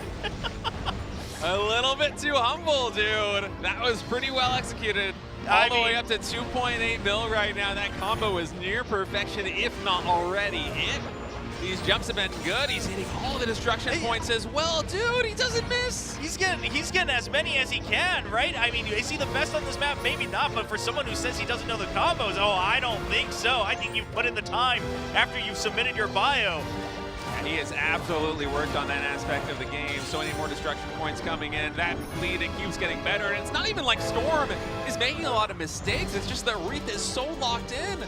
A little bit too humble, dude. That was pretty well executed. All the way up to 2.8 mil right now. That combo is near perfection, if not already it. These jumps have been good. He's hitting all the destruction points as well, dude. He doesn't miss. He's getting as many as he can, right? I mean, is he the best on this map? Maybe not, but for someone who says he doesn't know the combos, oh, I don't think so. I think you've put in the time after you've submitted your bio. He has absolutely worked on that aspect of the game. So many more destruction points coming in. That lead, it keeps getting better. And it's not even like Storm is making a lot of mistakes. It's just that Reith is so locked in.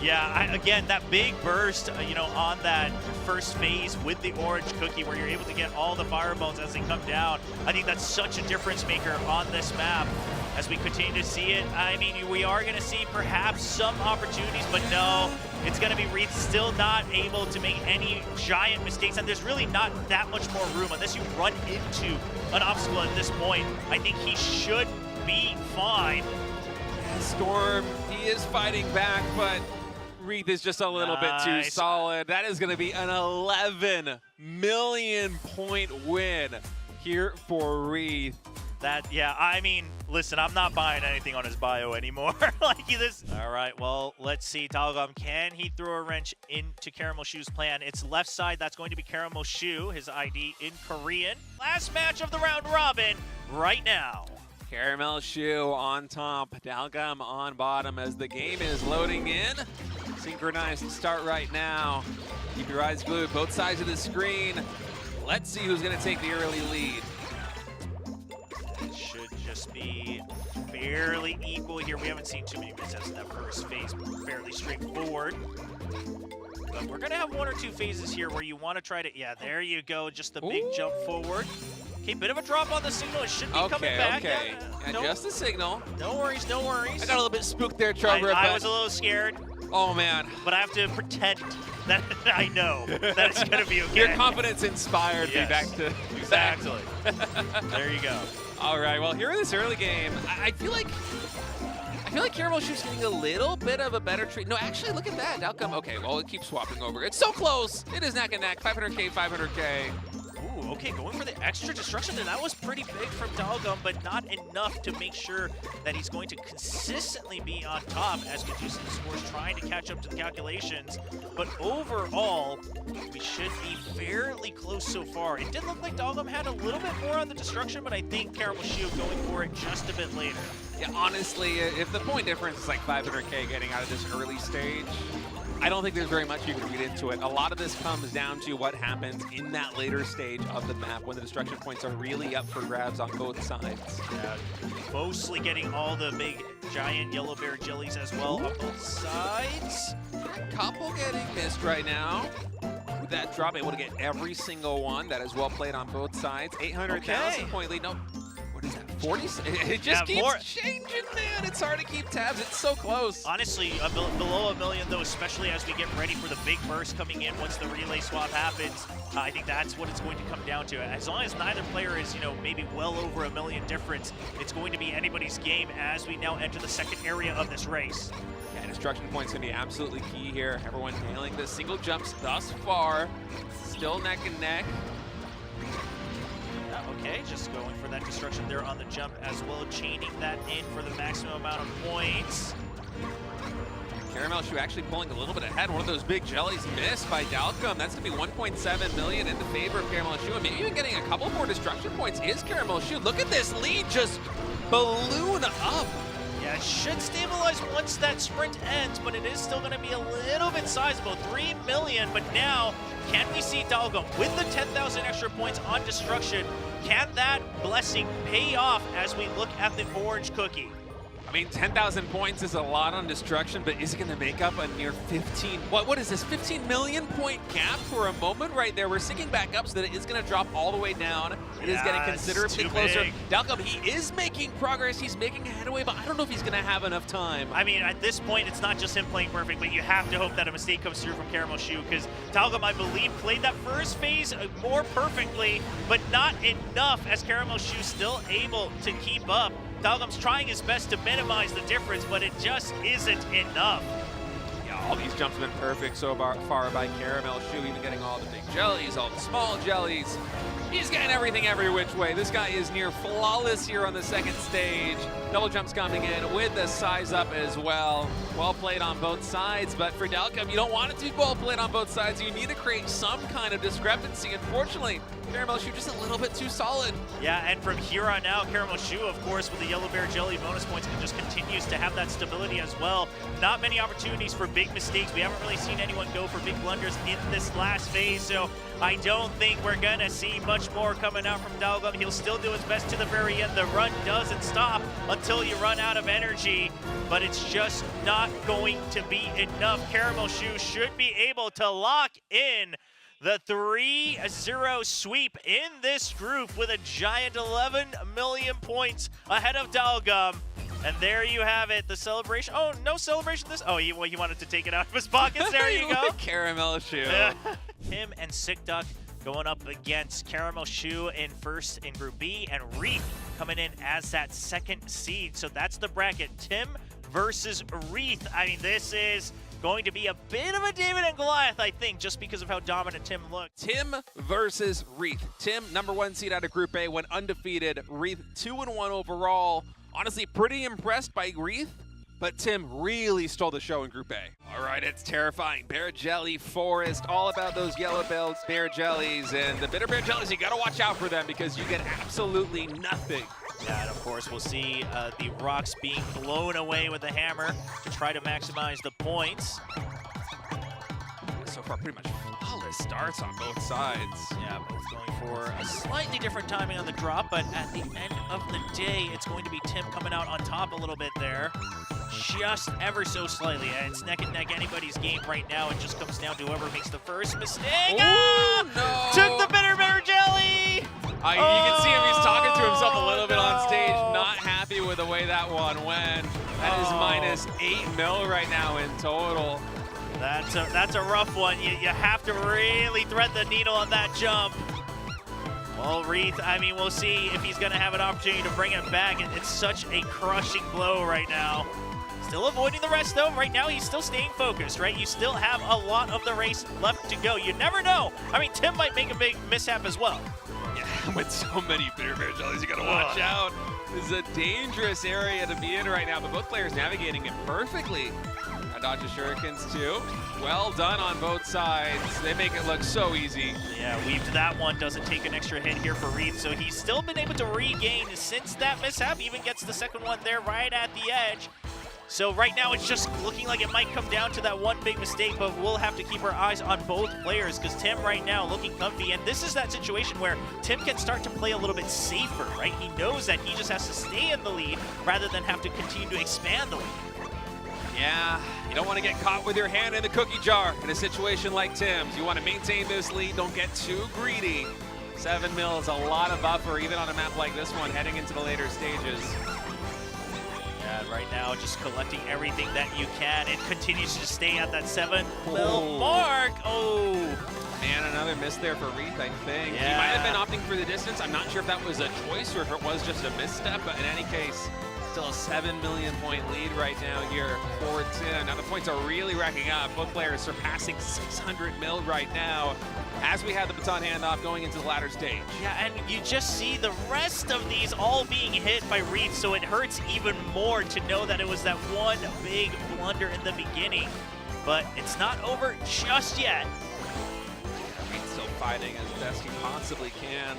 Yeah, again, that big burst, on that first phase with the orange cookie where you're able to get all the firebones as they come down. I think that's such a difference maker on this map. As we continue to see it, I mean, we are going to see perhaps some opportunities, but no, it's going to be Reith still not able to make any giant mistakes, and there's really not that much more room unless you run into an obstacle at this point. I think he should be fine. Storm, he is fighting back, but Reith is just a little bit too solid. That is going to be an 11 million point win here for Reith. I mean, listen, I'm not buying anything on his bio anymore. All right, well, let's see. Dalgam, can he throw a wrench into Caramel Shoe's plan? It's left side. That's going to be Caramel Shoe, his ID in Korean. Last match of the round robin right now. Caramel Shoe on top, Dalgam on bottom as the game is loading in. Synchronized start right now. Keep your eyes glued, both sides of the screen. Let's see who's going to take the early lead. It should just be fairly equal here. We haven't seen too many missteps in that first phase. Fairly straightforward. But we're going to have one or two phases here where you want to try to... Yeah, there you go. Just the big jump forward. Okay, bit of a drop on the signal. It should be coming back. Okay, just a signal. No worries, no worries. I got a little bit spooked there, Trevor. I was a little scared. Oh, man. But I have to pretend that I know that it's going to be okay. Your confidence inspired me back to... Exactly. There you go. All right, well, here in this early game, I feel like Caramel Shoe's getting a little bit of a better treat. No, actually, look at that. Outcome. Okay, well, it keeps swapping over. It's so close. It is neck and neck. 500K, 500K. Ooh, okay, going for the extra destruction there. That was pretty big from Dalgum, but not enough to make sure that he's going to consistently be on top as we do see the scores trying to catch up to the calculations. But overall, we should be fairly close so far. It did look like Dalgum had a little bit more on the destruction, but I think Caramel Shield going for it just a bit later. Yeah, honestly, if the point difference is like 500k getting out of this early stage, I don't think there's very much you can read into it. A lot of this comes down to what happens in that later stage of the map when the destruction points are really up for grabs on both sides. Yeah, mostly getting all the big, giant yellow bear jellies as well on both sides. Couple getting missed right now. With that drop, able to get every single one. That is well played on both sides. 800,000 point lead. No, what is that? 40? It just keeps changing, man. It's hard to keep tabs. It's so close. Honestly, below a million, though, especially as we get ready for the big burst coming in once the relay swap happens. I think that's what it's going to come down to. As long as neither player is, maybe well over a million difference, it's going to be anybody's game as we now enter the second area of this race. Yeah, destruction points going to be absolutely key here. Everyone nailing the single jumps thus far. Still neck and neck. Okay, just going for that destruction there on the jump as well, chaining that in for the maximum amount of points. Caramel Shoe actually pulling a little bit ahead. One of those big jellies missed by Dalcum. That's going to be 1.7 million in the favor of Caramel Shoe. And maybe even getting a couple more destruction points is Caramel Shoe. Look at this lead just balloon up. Yeah, it should stabilize once that sprint ends, but it is still going to be a little bit sizable. 3 million, but now, can we see Dalgum with the 10,000 extra points on destruction? Can that blessing pay off as we look at the orange cookie? I mean, 10,000 points is a lot on destruction, but is it going to make up a near 15? What is this, 15 million point gap for a moment right there? We're sinking back up so that it is going to drop all the way down. It is getting considerably closer. Dalcum, he is making progress. He's making headway, but I don't know if he's going to have enough time. I mean, at this point, it's not just him playing perfect, but you have to hope that a mistake comes through from Caramel Shoe, because Dalgum, I believe, played that first phase more perfectly, but not enough, as Caramel Shoe still able to keep up. Dalgum's trying his best to minimize the difference, but it just isn't enough. Yeah, all these jumps have been perfect so far by Caramel Shoe, even getting all the big jellies, all the small jellies. He's getting everything every which way. This guy is near flawless here on the second stage. Double jumps coming in with the size up as well. Well played on both sides, but for Dalcum, you don't want it to be well played on both sides. You need to create some kind of discrepancy. Unfortunately, Caramel Shoe just a little bit too solid. Yeah, and from here on out, Caramel Shoe, of course, with the Yellow Bear Jelly bonus points, and just continues to have that stability as well. Not many opportunities for big mistakes. We haven't really seen anyone go for big blunders in this last phase, so I don't think we're going to see much more coming out from Dalgum. He'll still do his best to the very end. The run doesn't stop until you run out of energy, but it's just not going to be enough. Caramel Shoe should be able to lock in the 3-0 sweep in this group with a giant 11 million points ahead of Dalgum. And there you have it, the celebration. Oh, no celebration this. Oh, he wanted to take it out of his pockets. There you go. Caramel Shoe. Him and Sick Duck going up against Caramel Shoe in first in Group B, and Wreath coming in as that second seed. So that's the bracket. Tim versus Wreath. I mean, this is going to be a bit of a David and Goliath, I think, just because of how dominant Tim looked. Tim versus Wreath. Tim, #1 seed out of Group A, went undefeated. Wreath, 2-1 overall. Honestly, pretty impressed by Wreath, but Tim really stole the show in Group A. All right, it's terrifying. Bear Jelly Forest, all about those yellow bear jellies. And the bitter bear jellies, you gotta watch out for them because you get absolutely nothing. Yeah, and of course, we'll see the rocks being blown away with the hammer to try to maximize the points. So far, pretty much flawless starts on both sides. Yeah, both going for a slightly different timing on the drop, but at the end of the day, it's going to be Tim coming out on top a little bit there. Just ever so slightly. And it's neck and neck anybody's game right now. It just comes down to whoever makes the first mistake. Oh, no. Took the bitter jelly! You can see him, he's talking to himself a little bit on stage, not happy with the way that one went. That is minus 8 mil right now in total. That's a rough one. You have to really thread the needle on that jump. Well, Wreath, I mean, we'll see if he's going to have an opportunity to bring it back. It's such a crushing blow right now. Still avoiding the rest, though. Right now, he's still staying focused, right? You still have a lot of the race left to go. You never know. I mean, Tim might make a big mishap as well. Yeah, with so many bitter bear jellies, you gotta watch out. This is a dangerous area to be in right now, but both players navigating it perfectly. Dodges shurikens too. Well done on both sides. They make it look so easy. Yeah, weaved that one. Doesn't take an extra hit here for Reed, so he's still been able to regain since that mishap. Even gets the second one there right at the edge. So right now it's just looking like it might come down to that one big mistake, but we'll have to keep our eyes on both players because Tim right now looking comfy, and this is that situation where Tim can start to play a little bit safer, right? He knows that he just has to stay in the lead rather than have to continue to expand the lead. Yeah, you don't want to get caught with your hand in the cookie jar in a situation like Tim's. You want to maintain this lead, don't get too greedy. 7 mil is a lot of buffer, even on a map like this one, heading into the later stages. Yeah, right now just collecting everything that you can. It continues to stay at that 7 mil mark. Oh. Man, another miss there for Reeth, I think. Yeah. He might have been opting for the distance. I'm not sure if that was a choice or if it was just a misstep, but in any case, still a 7 million point lead right now here for Tim. Now the points are really racking up. Both players surpassing 600 mil right now as we have the baton handoff going into the latter stage. Yeah, and you just see the rest of these all being hit by Reed, so it hurts even more to know that it was that one big blunder in the beginning. But it's not over just yet. Reed's still fighting as best he possibly can.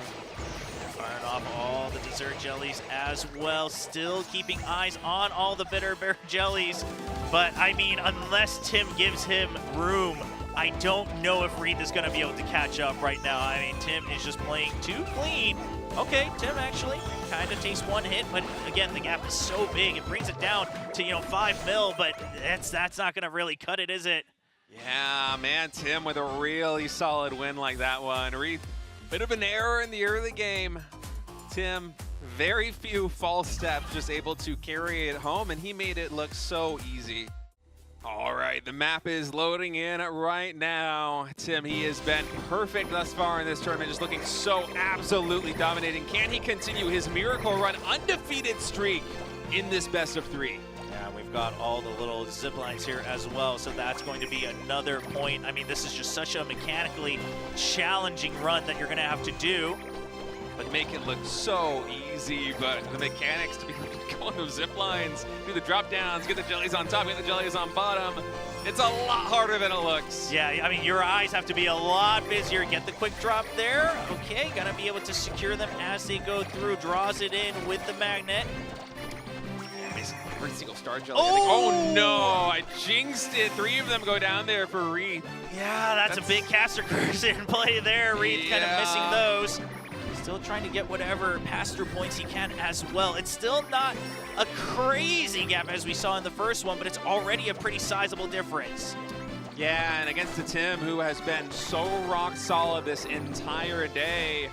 Firing off all the dessert jellies as well. Still keeping eyes on all the bitter bear jellies. But I mean, unless Tim gives him room, I don't know if Reed is going to be able to catch up right now. I mean, Tim is just playing too clean. Okay, Tim actually kind of takes one hit, but again, the gap is so big. It brings it down to, 5 mil, but that's not going to really cut it, is it? Yeah, man, Tim with a really solid win like that one. Reed, bit of an error in the early game. Tim, very few false steps, just able to carry it home, and he made it look so easy. All right, the map is loading in right now. Tim, he has been perfect thus far in this tournament, just looking so absolutely dominating. Can he continue his miracle run undefeated streak in this best of 3? Yeah, we've got all the little zip lines here as well, so that's going to be another point. I mean, this is just such a mechanically challenging run that you're going to have to do. But make it look so easy, but the mechanics to be going those zip lines, do the drop downs, get the jellies on top, get the jellies on bottom. It's a lot harder than it looks. Yeah, I mean, your eyes have to be a lot busier. Get the quick drop there. Okay, gotta be able to secure them as they go through. Draws it in with the magnet. Every single star jelly. Oh no, I jinxed it. 3 of them go down there for Reed. Yeah, that's a big caster curse in play there. Reed kind of missing those. Still trying to get whatever pass-through points he can as well. It's still not a crazy gap as we saw in the first one, but it's already a pretty sizable difference. Yeah, and against the Tim, who has been so rock solid this entire day.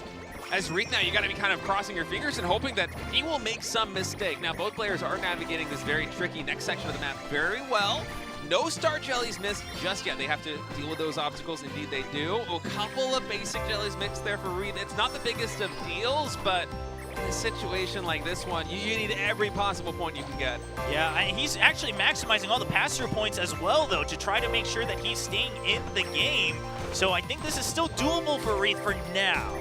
As Reed now, you got to be kind of crossing your fingers and hoping that he will make some mistake. Now, both players are navigating this very tricky next section of the map very well. No star jellies missed just yet. They have to deal with those obstacles. Indeed, they do. A couple of basic jellies mixed there for Reed. It's not the biggest of deals, but in a situation like this one, you need every possible point you can get. Yeah, and he's actually maximizing all the pass-through points as well, though, to try to make sure that he's staying in the game. So I think this is still doable for Reed for now.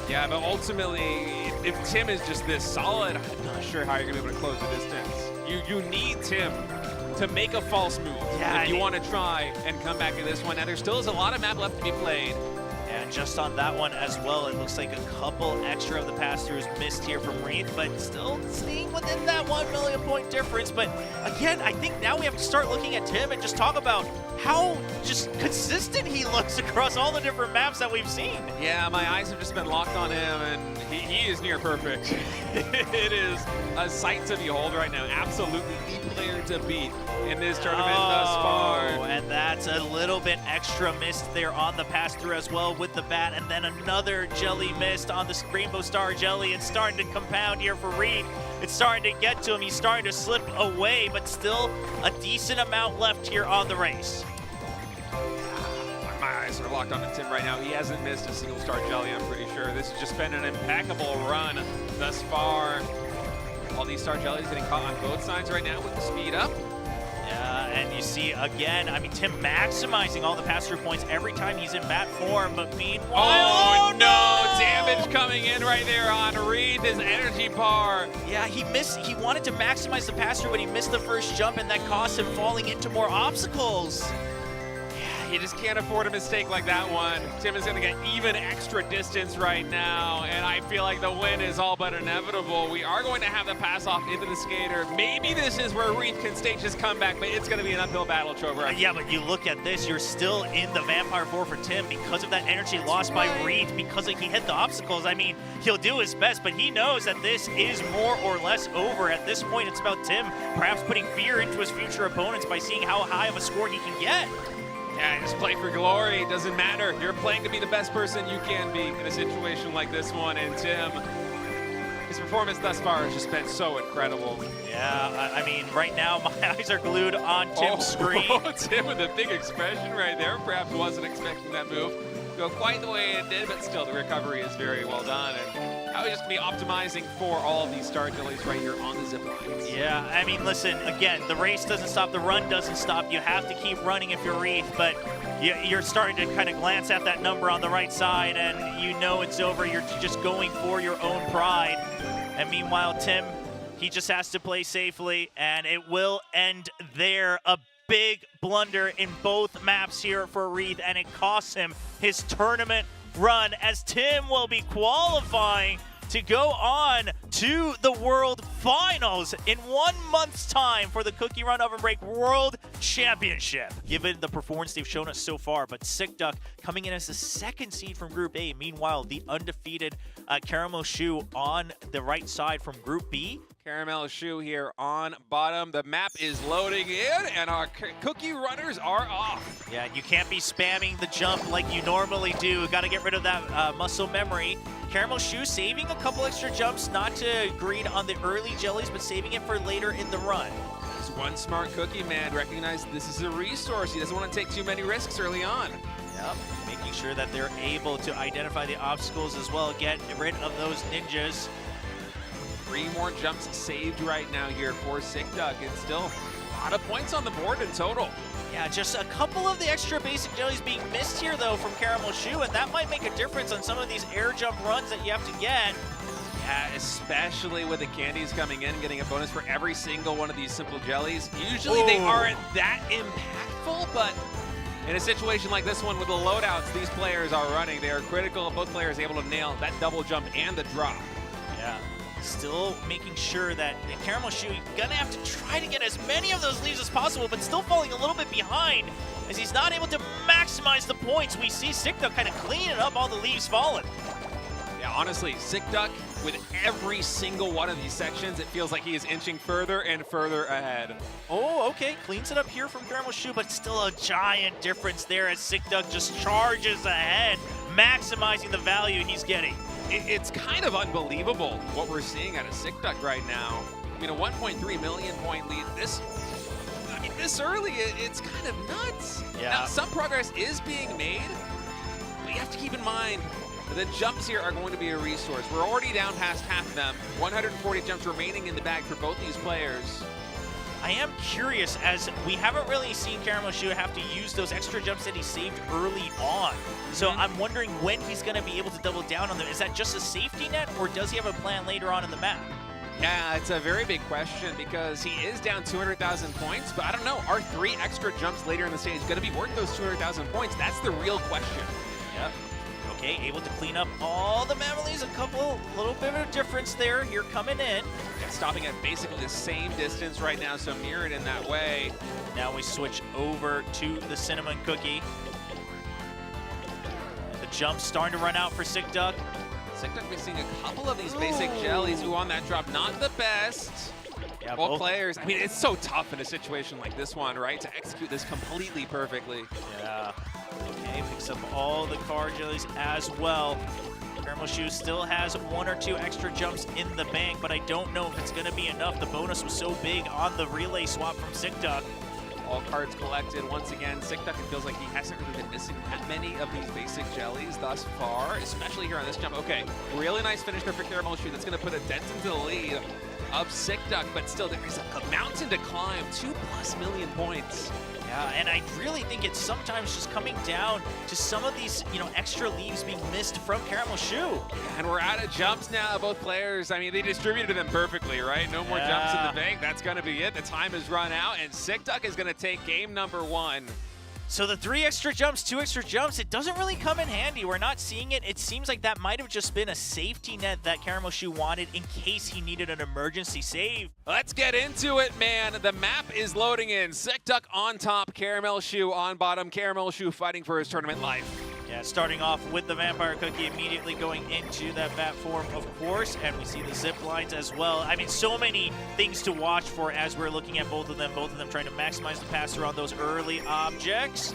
Yeah, but ultimately, if Tim is just this solid, I'm not sure how you're going to be able to close the distance. You need Tim to make a false move if you want to try and come back to this one. And there still is a lot of map left to be played. And just on that one as well, it looks like a couple extra of the pass-throughs missed here from Reed, but still staying within that 1 million point difference. But again, I think now we have to start looking at Tim and just talk about how just consistent he looks across all the different maps that we've seen. Yeah, my eyes have just been locked on him, and he is near perfect. It is a sight to behold right now. Absolutely the player to beat in this tournament thus far. And that's a little bit extra missed there on the pass-through as well with the bat, and then another jelly missed on the Rainbow Star Jelly. It's starting to compound here for Reed. It's starting to get to him. He's starting to slip away, but still a decent amount left here on the race. My eyes are locked onto Tim right now. He hasn't missed a single star jelly, I'm pretty sure. This has just been an impeccable run thus far. All these star jellies getting caught on both sides right now with the speed up. Yeah, and you see again, I mean, Tim maximizing all the pass-through points every time he's in bat form, but meanwhile... Oh, no! Damage coming in right there on Reed, his energy bar. Yeah, he wanted to maximize the pass-through, but he missed the first jump, and that cost him falling into more obstacles. You just can't afford a mistake like that one. Tim is going to get even extra distance right now, and I feel like the win is all but inevitable. We are going to have the pass off into the skater. Maybe this is where Reed can stage his comeback, but it's going to be an uphill battle, Chobra. Yeah, but you look at this, you're still in the Vampire 4 for Tim because of that energy lost by Reed, because he hit the obstacles. I mean, he'll do his best, but he knows that this is more or less over. At this point, it's about Tim perhaps putting fear into his future opponents by seeing how high of a score he can get. Yeah, just play for glory. It doesn't matter. You're playing to be the best person you can be in a situation like this one. And Tim, his performance thus far has just been so incredible. Yeah, I mean, right now my eyes are glued on Tim's screen. Tim with a big expression right there. Perhaps wasn't expecting that move go quite the way it did, but still the recovery is very well done. And I was just be optimizing for all of these star jellies right here on the zip lines. Yeah, I mean, listen, again, the race doesn't stop, the run doesn't stop. You have to keep running if you're Reed, but you're starting to kind of glance at that number on the right side, and you know it's over. You're just going for your own pride. And meanwhile, Tim, he just has to play safely, and it will end there. A big blunder in both maps here for Reed, and it costs him his tournament run, as Tim will be qualifying to go on to the World Finals in 1 month's time for the CookieRun OvenBreak World Championship. Given the performance they've shown us so far, but Sick Duck coming in as the second seed from Group A. Meanwhile, the undefeated Caramel Shoe on the right side from Group B. Caramel Shoe here on bottom. The map is loading in, and our Cookie runners are off. Yeah, you can't be spamming the jump like you normally do. Got to get rid of that muscle memory. Caramel Shoe saving a couple extra jumps, not to greed on the early jellies, but saving it for later in the run. There's one smart Cookie man recognized this is a resource. He doesn't want to take too many risks early on. Yep, making sure that they're able to identify the obstacles as well, get rid of those ninjas. 3 more jumps saved right now here for Sick Duck, and still a lot of points on the board in total. Yeah, just a couple of the extra basic jellies being missed here, though, from Caramel Shoe, and that might make a difference on some of these air jump runs that you have to get. Yeah, especially with the candies coming in, getting a bonus for every single one of these simple jellies. Usually they aren't that impactful, but in a situation like this one with the loadouts these players are running, they are critical of both players able to nail that double jump and the drop. Yeah. Still making sure that Caramel Shoe, you're gonna have to try to get as many of those leaves as possible, but still falling a little bit behind as he's not able to maximize the points. We see Sick Duck kind of cleaning up all the leaves falling. Yeah, honestly, Sick Duck, with every single one of these sections, it feels like he is inching further and further ahead. Oh, okay, cleans it up here from Caramel Shoe, but still a giant difference there as Sick Duck just charges ahead, maximizing the value he's getting. It's kind of unbelievable what we're seeing out of Sick Duck right now. I mean, a 1.3 million point lead this early, it's kind of nuts. Yeah. Now, some progress is being made, but you have to keep in mind the jumps here are going to be a resource. We're already down past half of them. 140 jumps remaining in the bag for both these players. I am curious, as we haven't really seen Caramel Shoe have to use those extra jumps that he saved early on. So I'm wondering when he's going to be able to double down on them. Is that just a safety net, or does he have a plan later on in the map? Yeah, it's a very big question because he is down 200,000 points, but I don't know, are 3 extra jumps later in the stage going to be worth those 200,000 points? That's the real question. Yep. Okay, able to clean up all the memories. A little bit of a difference there. Here coming in. Yeah, stopping at basically the same distance right now, so mirrored in that way. Now we switch over to the Cinnamon Cookie. The jump's starting to run out for Sick Duck. Sick Duck missing a couple of these basic jellies who on that drop, not the best. Yeah, both players, I mean, it's so tough in a situation like this one, right? To execute this completely perfectly. Yeah. Okay, picks up all the car jellies as well. Caramel Shoe still has 1 or 2 extra jumps in the bank, but I don't know if it's going to be enough. The bonus was so big on the relay swap from Sick Duck. All cards collected once again. Sick Duck, it feels like he hasn't really been missing that many of these basic jellies thus far, especially here on this jump. Okay, really nice finish there for Caramel Shoe. That's going to put a dent into the lead. of Sickduck, but still there's a mountain to climb, 2+ million points. Yeah, and I really think it's sometimes just coming down to some of these, extra leaves being missed from Caramel Shoe. And we're out of jumps now, both players. I mean, they distributed them perfectly, right? No more jumps in the bank. That's going to be it. The time has run out, and Sickduck is going to take game number 1. So the 3 extra jumps, 2 extra jumps, it doesn't really come in handy. We're not seeing it. It seems like that might have just been a safety net that Caramel Shoe wanted in case he needed an emergency save. Let's get into it, man. The map is loading in. Sickduck on top, Caramel Shoe on bottom. Caramel Shoe fighting for his tournament life. Yeah, starting off with the Vampire Cookie, immediately going into that bat form, of course, and we see the zip lines as well. I mean, so many things to watch for as we're looking at both of them trying to maximize the pass-through on those early objects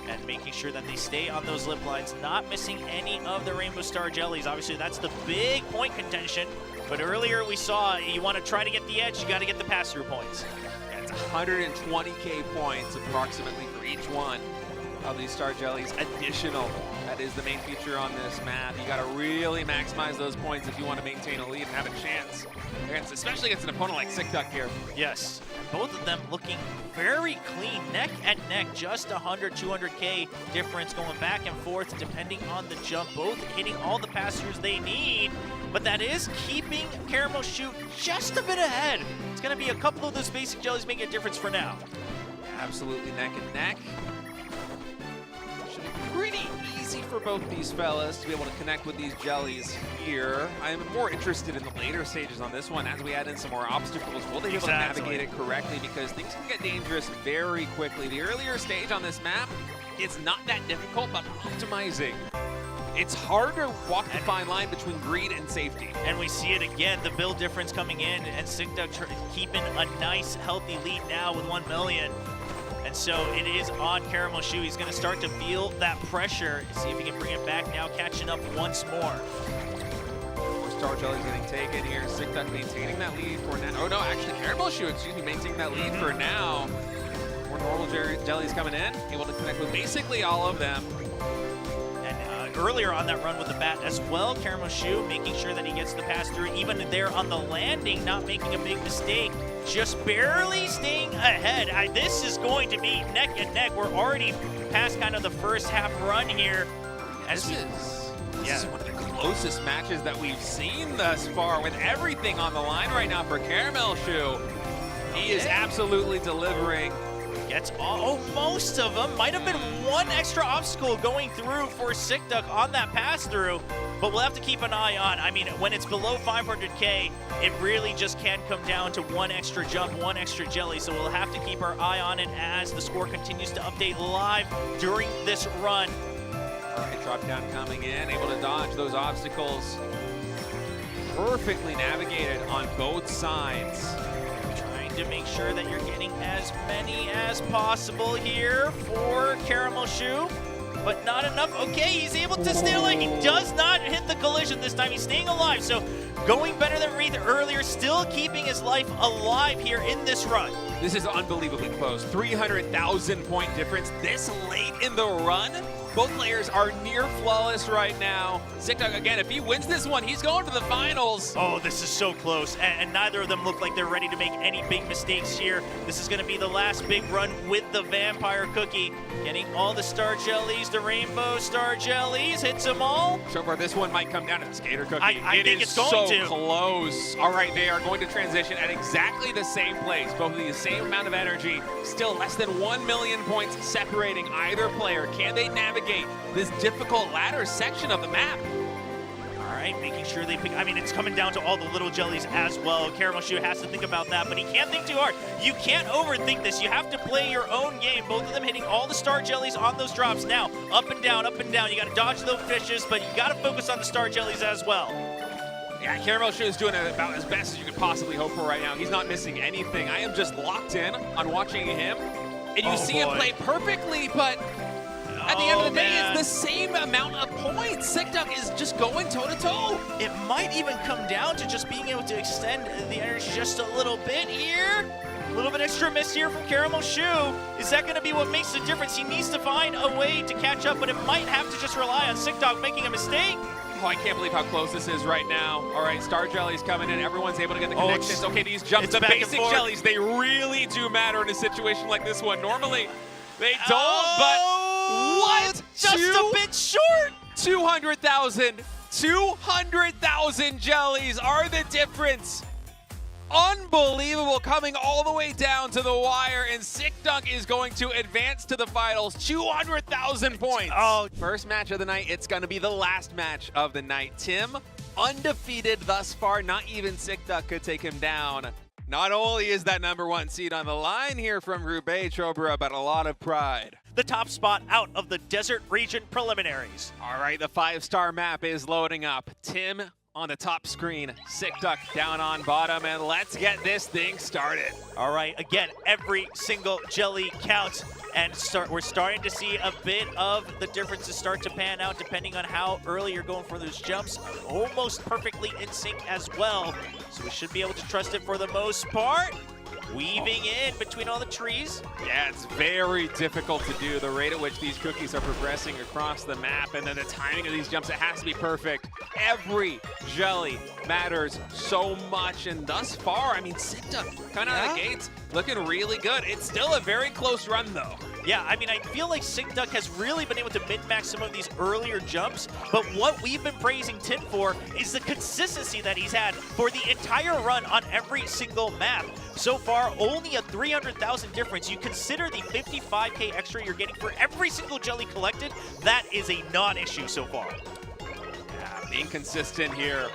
and making sure that they stay on those lip lines, not missing any of the Rainbow Star Jellies. Obviously, that's the big point contention, but earlier we saw you want to try to get the edge, you got to get the pass-through points. Yeah, it's 120K points approximately for each one of these Star Jellies additional. That is the main feature on this map. You got to really maximize those points if you want to maintain a lead and have a chance, especially against an opponent like Sickduck here. Yes, both of them looking very clean, neck and neck, just 100, 200K difference going back and forth depending on the jump, both hitting all the pass-throughs they need, but that is keeping Caramel Shoe just a bit ahead. It's going to be a couple of those basic jellies making a difference for now. Absolutely neck and neck. Pretty easy for both these fellas to be able to connect with these jellies here. I'm more interested in the later stages on this one as we add in some more obstacles. Will they be able to navigate it correctly? Because things can get dangerous very quickly. The earlier stage on this map, it's not that difficult, but optimizing. It's hard to walk the fine line between greed and safety. And we see it again, the build difference coming in, and Sickduck keeping a nice, healthy lead now with 1 million. And so it is on Caramel Shoe. He's going to start to feel that pressure. See if he can bring it back now, catching up once more. More Star Jellies getting taken here. Sickduck maintaining that lead for now. Oh no, actually Caramel Shoe, maintaining that lead for now. More normal jellies coming in, able to connect with basically all of them. And earlier on that run with the bat as well, Caramel Shoe making sure that he gets the pass through, even there on the landing, not making a big mistake. Just barely staying ahead. This is going to be neck and neck. We're already past kind of the first half run here. This is one of the closest matches that we've seen thus far, with everything on the line right now for Caramel Shoe. He is absolutely delivering. Gets most of them. Might have been one extra obstacle going through for Sickduck on that pass through, but we'll have to keep an eye on. I mean, when it's below 500K, it really just can come down to one extra jump, one extra jelly, so we'll have to keep our eye on it as the score continues to update live during this run. All right, drop down coming in, able to dodge those obstacles. Perfectly navigated on both sides. To make sure that you're getting as many as possible here for Caramel Shoe, but not enough. Okay, he's able to stay alive. He does not hit the collision this time. He's staying alive, so going better than Wreath earlier, still keeping his life alive here in this run. This is unbelievably close. 300,000 point difference this late in the run. Both players are near flawless right now. Sickduck, again, if he wins this one, he's going to the finals. Oh, this is so close. And neither of them look like they're ready to make any big mistakes here. This is going to be the last big run with the Vampire Cookie. Getting all the Star Jellies, the Rainbow Star Jellies, hits them all. So far, this one might come down to the Skater Cookie. I think it's going to. Close. All right, they are going to transition at exactly the same place. Both of the same amount of energy. Still less than 1 million points separating either player. Can they navigate this difficult ladder section of the map? All right, making sure they pick. I mean, it's coming down to all the little jellies as well. Caramel Shoe has to think about that, but he can't think too hard. You can't overthink this. You have to play your own game. Both of them hitting all the Star Jellies on those drops. Now, up and down, up and down. You got to dodge those fishes, but you got to focus on the Star Jellies as well. Yeah, Caramel Shoe is doing about as best as you could possibly hope for right now. He's not missing anything. I am just locked in on watching him, and you see him play perfectly, but at the end of the day, it's the same amount of points. Sickduck is just going toe-to-toe. It might even come down to just being able to extend the energy just a little bit here. A little bit extra miss here from Caramel Shoe. Is that going to be what makes the difference? He needs to find a way to catch up, but it might have to just rely on Sickduck making a mistake. Oh, I can't believe how close this is right now. All right, Star Jelly's coming in. Everyone's able to get the connections. Okay, these jumps, the basic jellies, they really do matter in a situation like this one. Normally, they don't, but what? Just a bit short. 200,000 jellies are the difference. Unbelievable, coming all the way down to the wire, and SickDuck is going to advance to the finals. 200,000 points. Oh, first match of the night. It's going to be the last match of the night. Tim, undefeated thus far. Not even SickDuck could take him down. Not only is that #1 seed on the line here from Roubaix Chobra, but a lot of pride. The top spot out of the Desert Region preliminaries. All right, the 5-star map is loading up. Tim on the top screen, SickDuck down on bottom, and let's get this thing started. All right, again, every single jelly counts, and we're starting to see a bit of the differences start to pan out depending on how early you're going for those jumps. Almost perfectly in sync as well, so we should be able to trust it for the most part. Weaving in between all the trees. Yeah, it's very difficult to do. The rate at which these cookies are progressing across the map, and then the timing of these jumps, it has to be perfect. Every jelly matters so much, and thus far, I mean, SickDuck kind of out of the gates looking really good. It's still a very close run, though. Yeah, I mean, I feel like SickDuck has really been able to min-max some of these earlier jumps, but what we've been praising Tim for is the consistency that he's had for the entire run on every single map. So far, only a 300,000 difference. You consider the 55K extra you're getting for every single jelly collected, that is a non-issue so far. Yeah, being consistent here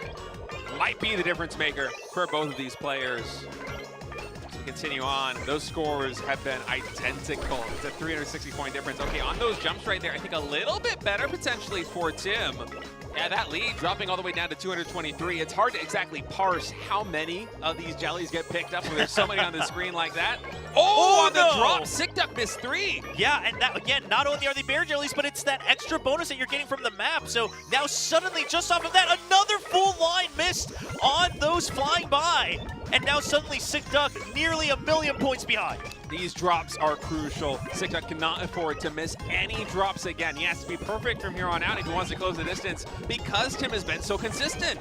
might be the difference maker for both of these players. Continue on. Those scores have been identical. It's a 360-point difference. Okay, on those jumps right there, I think a little bit better potentially for Tim. Yeah, that lead dropping all the way down to 223. It's hard to exactly parse how many of these jellies get picked up when there's so many on the screen like that. Oh, on the drop, SickDuck missed 3. Yeah, and that, again, not only are they bear jellies, but it's that extra bonus that you're getting from the map. So now suddenly, just off of that, another full line missed on those flying by. And now suddenly SickDuck nearly 1,000,000 points behind. These drops are crucial. SickDuck cannot afford to miss any drops again. He has to be perfect from here on out if he wants to close the distance, because Tim has been so consistent.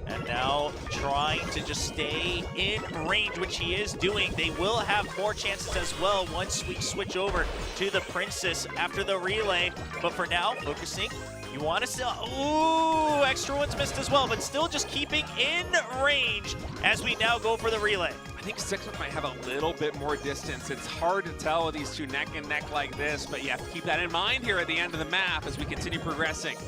And now trying to just stay in range, which he is doing. They will have more chances as well once we switch over to the Princess after the relay. But for now, focusing. You want to still, ooh, extra ones missed as well, but still just keeping in range as we now go for the relay. I think SickDuck might have a little bit more distance. It's hard to tell with these two neck and neck like this, but you have to keep that in mind here at the end of the map as we continue progressing.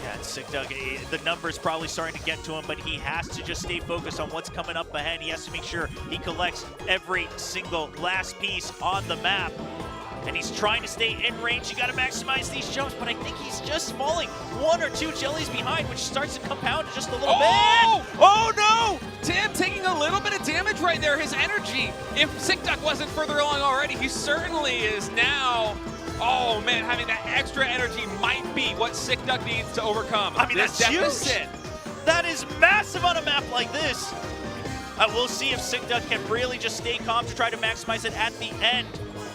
Yeah, and SickDuck, the numbers probably starting to get to him, but he has to just stay focused on what's coming up ahead. He has to make sure he collects every single last piece on the map. And he's trying to stay in range. You got to maximize these jumps, but I think he's just falling 1 or 2 jellies behind, which starts to compound just a little bit. Oh no! Tim taking a little bit of damage right there. His energy, if SickDuck wasn't further along already, he certainly is now. Oh man, having that extra energy might be what SickDuck needs to overcome. I mean, this that's deficit. Huge. That is massive on a map like this. We'll see if SickDuck can really just stay calm to try to maximize it at the end.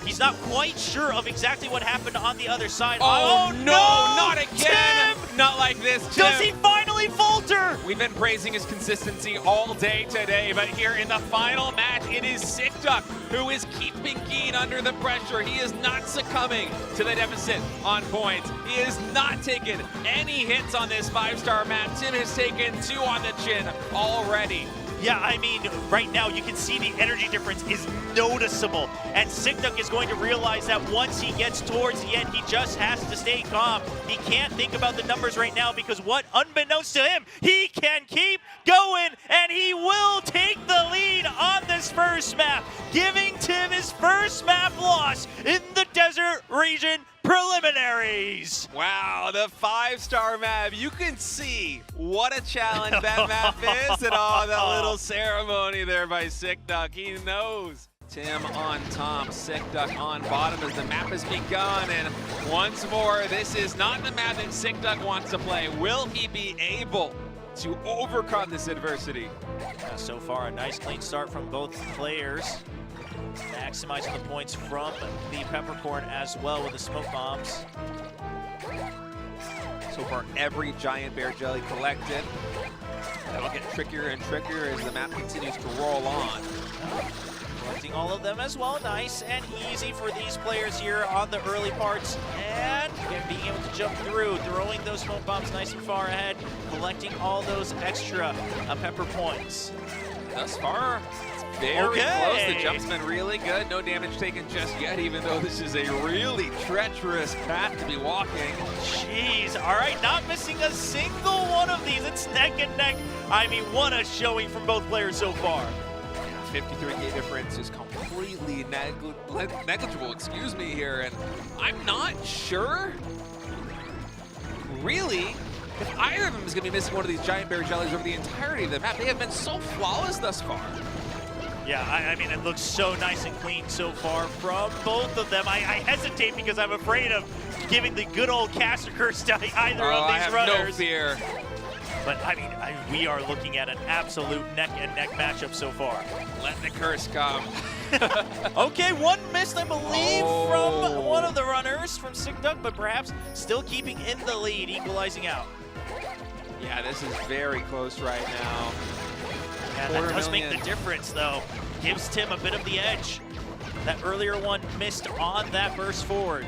He's not quite sure of exactly what happened on the other side. Oh no, not again! Tim! Not like this, Tim. Does he finally falter? We've been praising his consistency all day today, but here in the final match, it is SickDuck who is keeping Geen under the pressure. He is not succumbing to the deficit on points. He is not taking any hits on this 5-star map. Tim has taken 2 on the chin already. Yeah, I mean, right now you can see the energy difference is noticeable. And SickDuck is going to realize that once he gets towards the end, he just has to stay calm. He can't think about the numbers right now because what, unbeknownst to him, he can keep going and he will take the lead on this first map, giving Tim his first map loss in the Desert Region preliminaries. Wow, the 5-star map. You can see what a challenge that map is, and all that little ceremony there by SickDuck. He knows. Tim on top, SickDuck on bottom as the map has begun, and once more, this is not the map that SickDuck wants to play. Will he be able to overcome this adversity? So far, a nice clean start from both players. Maximizing the points from the peppercorn as well with the smoke bombs. So far, every giant bear jelly collected. That'll get trickier and trickier as the map continues to roll on. Collecting all of them as well. Nice and easy for these players here on the early parts. And again, being able to jump through, throwing those smoke bombs nice and far ahead, collecting all those extra pepper points. Thus far, it's very close. The jump's been really good. No damage taken just yet, even though this is a really treacherous path to be walking. Jeez, all right, not missing a single one of these. It's neck and neck. I mean, what a showing from both players so far. 53k difference is completely negligible, excuse me, here, and I'm not sure, really, if either of them is going to be missing one of these giant bear jellies over the entirety of the map. They have been so flawless thus far. Yeah, I mean, it looks so nice and clean so far from both of them. I hesitate because I'm afraid of giving the good old caster curse to either of these runners. I have no fear. But, I mean, we are looking at an absolute neck-and-neck matchup so far. Let the curse come. Okay, one missed, I believe, from one of the runners from Sick Duck, but perhaps still keeping in the lead, equalizing out. Yeah, this is very close right now. Yeah, that does make the difference, though. Gives Tim a bit of the edge. That earlier one missed on that burst forward.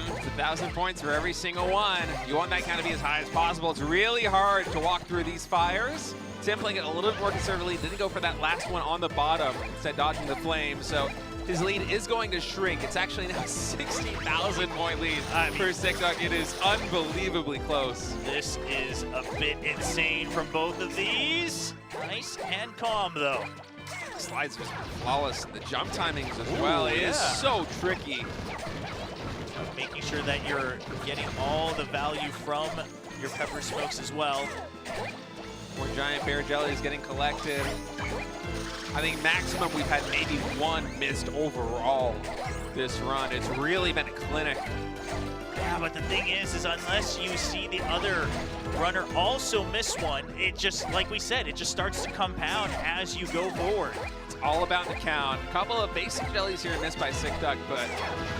It's 1,000 points for every single one. You want that kind of be as high as possible. It's really hard to walk through these fires. Tim playing it a little bit more conservatively. Didn't go for that last one on the bottom, instead dodging the flame. So his lead is going to shrink. It's actually now 60,000 point lead for Sick Duck. It is unbelievably close. This is a bit insane from both of these. Nice and calm, though. Slides just flawless. The jump timings as well. It is so tricky. Making sure that you're getting all the value from your pepper smokes as well. More giant bear jellies getting collected. I think maximum we've had maybe one missed overall this run. It's really been a clinic. Yeah, but the thing is unless you see the other runner also miss one, it just, like we said, it just starts to compound as you go forward. All about the count. A couple of basic jellies here missed by Sick Duck, but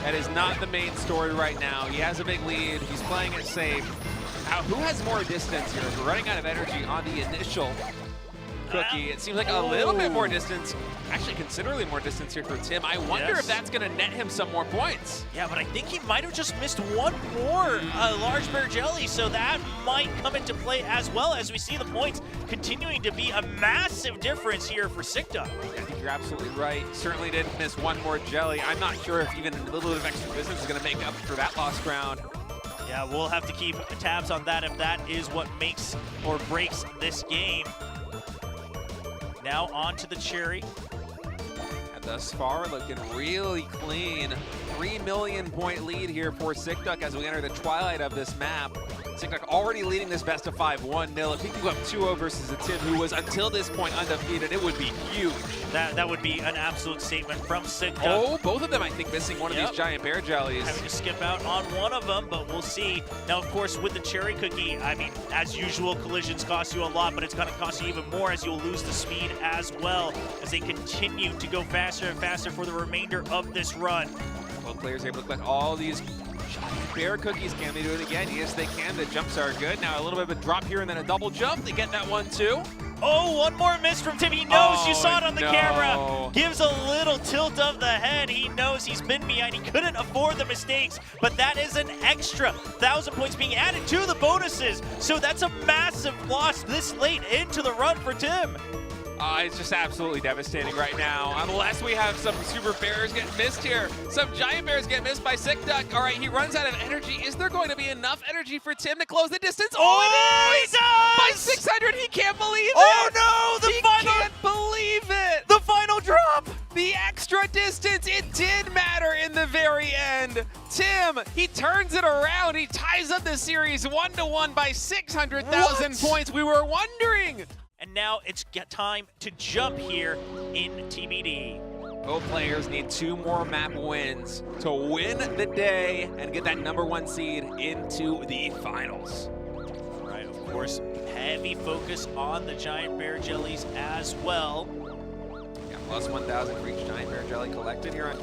that is not the main story right now. He has a big lead. He's playing it safe. Now, who has more distance here? We're running out of energy on the initial Cookie. It seems like a little bit more distance, actually considerably more distance here for Tim. I wonder if that's going to net him some more points. Yeah, but I think he might have just missed one more large bear jelly, so that might come into play as well, as we see the points continuing to be a massive difference here for Sick Duck. I think you're absolutely right. Certainly didn't miss one more jelly. I'm not sure if even a little bit of extra distance is going to make up for that lost ground. Yeah, we'll have to keep tabs on that if that is what makes or breaks this game. Now on to the cherry. And thus far, looking really clean. 3 million point lead here for Sick Duck as we enter the twilight of this map. Sick Duck already leading this best of 5, 1-0. If he can go up 2-0 versus a Tim who was until this point undefeated, it would be huge. That would be an absolute statement from Sick Duck. Oh, both of them, I think, missing one of these giant bear jellies. Having to skip out on one of them, but we'll see. Now, of course, with the cherry cookie, I mean, as usual, collisions cost you a lot, but it's going to cost you even more as you'll lose the speed as well as they continue to go faster and faster for the remainder of this run. Both players able to collect all these giant bear cookies. Can they do it again? Yes, they can. The jumps are good. Now a little bit of a drop here and then a double jump. They get that one too. Oh, one more miss from Tim. He knows. You saw it on the camera. Gives a little tilt of the head. He knows he's been behind. He couldn't afford the mistakes, but that is an extra 1,000 points being added to the bonuses. So that's a massive loss this late into the run for Tim. It's just absolutely devastating right now. Unless we have some super bears get missed here. Some giant bears get missed by Sick Duck. All right, he runs out of energy. Is there going to be enough energy for Tim to close the distance? Oh, it is! He does! By 600, he can't believe it! Oh no! He can't believe it! The final drop! The extra distance, it did matter in the very end. Tim, he turns it around. He ties up the series 1-1 by 600,000 points. We were wondering. And now it's time to jump here in TBD. Both players need 2 more map wins to win the day and get that #1 seed into the finals. Right, of course, heavy focus on the giant bear jellies as well. Yeah, Plus 1,000 for each giant bear jelly collected here on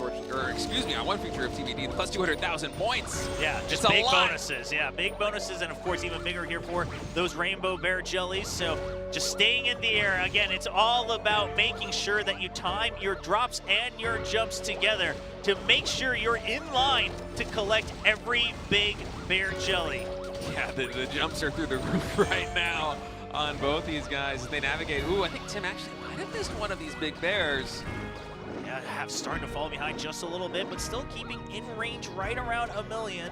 on one feature of TBD. Plus 200,000 points. Yeah, just it's big bonuses. Yeah, big bonuses, and of course even bigger here for those rainbow bear jellies. So just staying in the air. Again, it's all about making sure that you time your drops and your jumps together to make sure you're in line to collect every big bear jelly. Yeah, the jumps are through the roof right now on both these guys as they navigate. Ooh, I think Tim actually might have missed one of these big bears. Yeah, starting to fall behind just a little bit, but still keeping in range right around a million.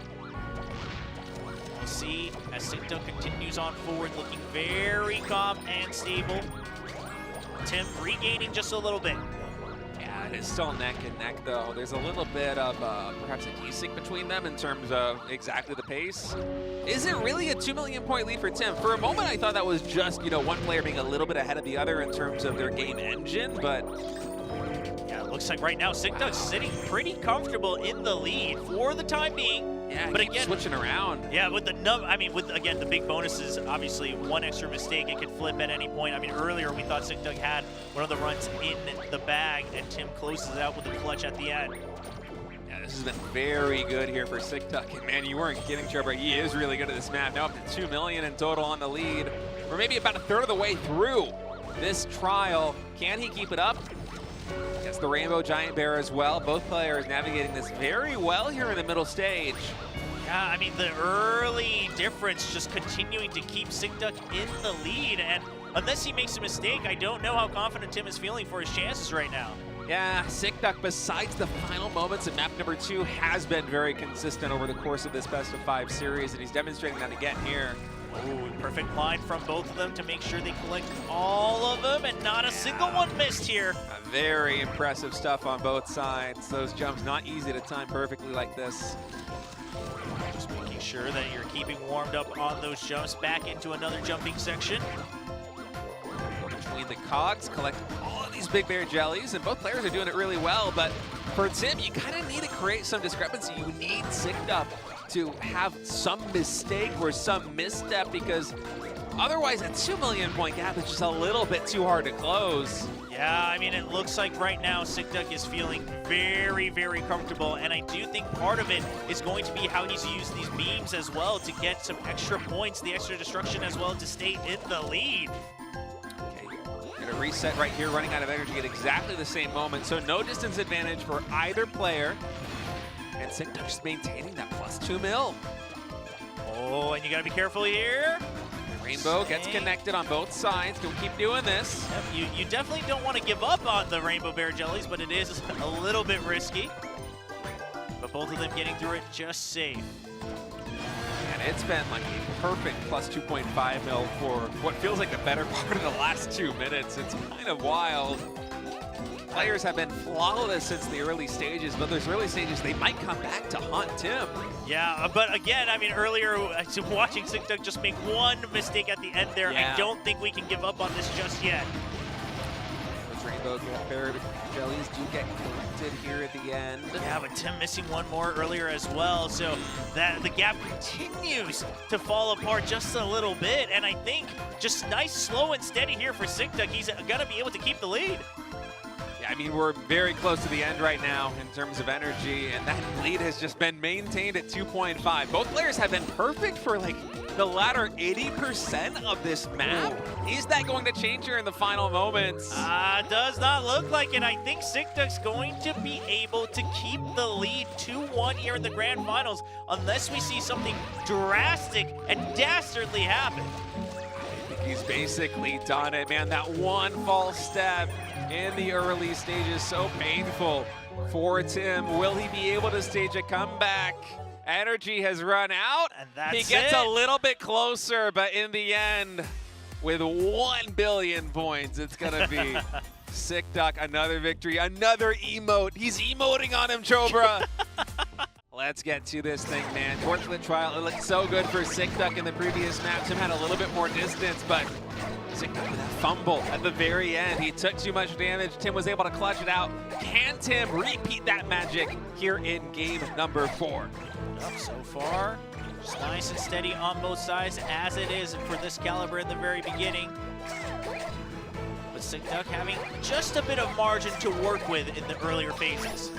We'll see as Sigduk continues on forward, looking very calm and stable. Tim regaining just a little bit. Yeah, it is still neck and neck, though. There's a little bit of perhaps a desync between them in terms of exactly the pace. Is it really a 2 million point lead for Tim? For a moment, I thought that was just, one player being a little bit ahead of the other in terms of their game engine, but... Yeah, it looks like right now Sigduk's sitting pretty comfortable in the lead for the time being. Yeah, but again, switching around. Yeah, with again the big bonuses, obviously one extra mistake, it could flip at any point. I mean, earlier we thought Sigduk had one of the runs in the bag, and Tim closes it out with a clutch at the end. Yeah, this has been very good here for Sigduk. And man, you weren't kidding, Trevor. He is really good at this map. Now up to 2 million in total on the lead. We're maybe about a third of the way through this trial. Can he keep it up? Gets the Rainbow Giant Bear as well. Both players navigating this very well here in the middle stage. Yeah, I mean, the early difference just continuing to keep Sigduk in the lead, and unless he makes a mistake, I don't know how confident Tim is feeling for his chances right now. Yeah, Sigduk, besides the final moments in map number 2, has been very consistent over the course of this best of 5 series, and he's demonstrating that again here. Ooh, perfect line from both of them to make sure they collect all of them, and not a single one missed here. Very impressive stuff on both sides. Those jumps not easy to time perfectly like this. Just making sure that you're keeping warmed up on those jumps. Back into another jumping section. Between the cogs, collect all of these big bear jellies, and both players are doing it really well, but for Tim, you kind of need to create some discrepancy. You need Sigduk to have some mistake or some misstep, because otherwise a 2 million point gap is just a little bit too hard to close. Yeah, I mean, it looks like right now Sigduk is feeling very, very comfortable, and I do think part of it is going to be how he's used these beams as well to get some extra points, the extra destruction as well, to stay in the lead. Okay, gonna reset right here, running out of energy at exactly the same moment, so no distance advantage for either player. And Sigduk just maintaining that plus 2 mil. Oh, and you gotta be careful here. Rainbow gets connected on both sides. Don't keep doing this. Yep, you definitely don't want to give up on the Rainbow Bear Jellies, but it is a little bit risky. But both of them getting through it just safe. And it's been like a perfect plus 2.5 mil for what feels like the better part of the last 2 minutes. It's kind of wild. Players have been flawless since the early stages, but those early stages, they might come back to haunt Tim. Yeah, but again, I mean, earlier, watching Sigduk just make one mistake at the end there, I don't think we can give up on this just yet. Those Rainbow Bear Jellies do get collected here at the end. Yeah, but Tim missing one more earlier as well, so that the gap continues to fall apart just a little bit, and I think just nice, slow, and steady here for Sigduk. He's gonna be able to keep the lead. I mean, we're very close to the end right now in terms of energy, and that lead has just been maintained at 2.5. Both players have been perfect for like the latter 80% of this map. Ooh. Is that going to change here in the final moments? Does not look like it. I think Sigduk's going to be able to keep the lead 2-1 here in the grand finals, unless we see something drastic and dastardly happen. He's basically done it, man. That one false step in the early stages, so painful for Tim. Will he be able to stage a comeback? Energy has run out. And that's he gets a little bit closer, but in the end, with 1 billion points, it's gonna be Sigduk, another victory, another emote. He's emoting on him, Chobra. Let's get to this thing, man. Torchlit trial, it looked so good for Sigduk in the previous map. Tim had a little bit more distance, but Sigduk with a fumble at the very end. He took too much damage. Tim was able to clutch it out. Can Tim repeat that magic here in game number 4? So far, just nice and steady on both sides, as it is for this caliber in the very beginning. But Sigduck having just a bit of margin to work with in the earlier phases.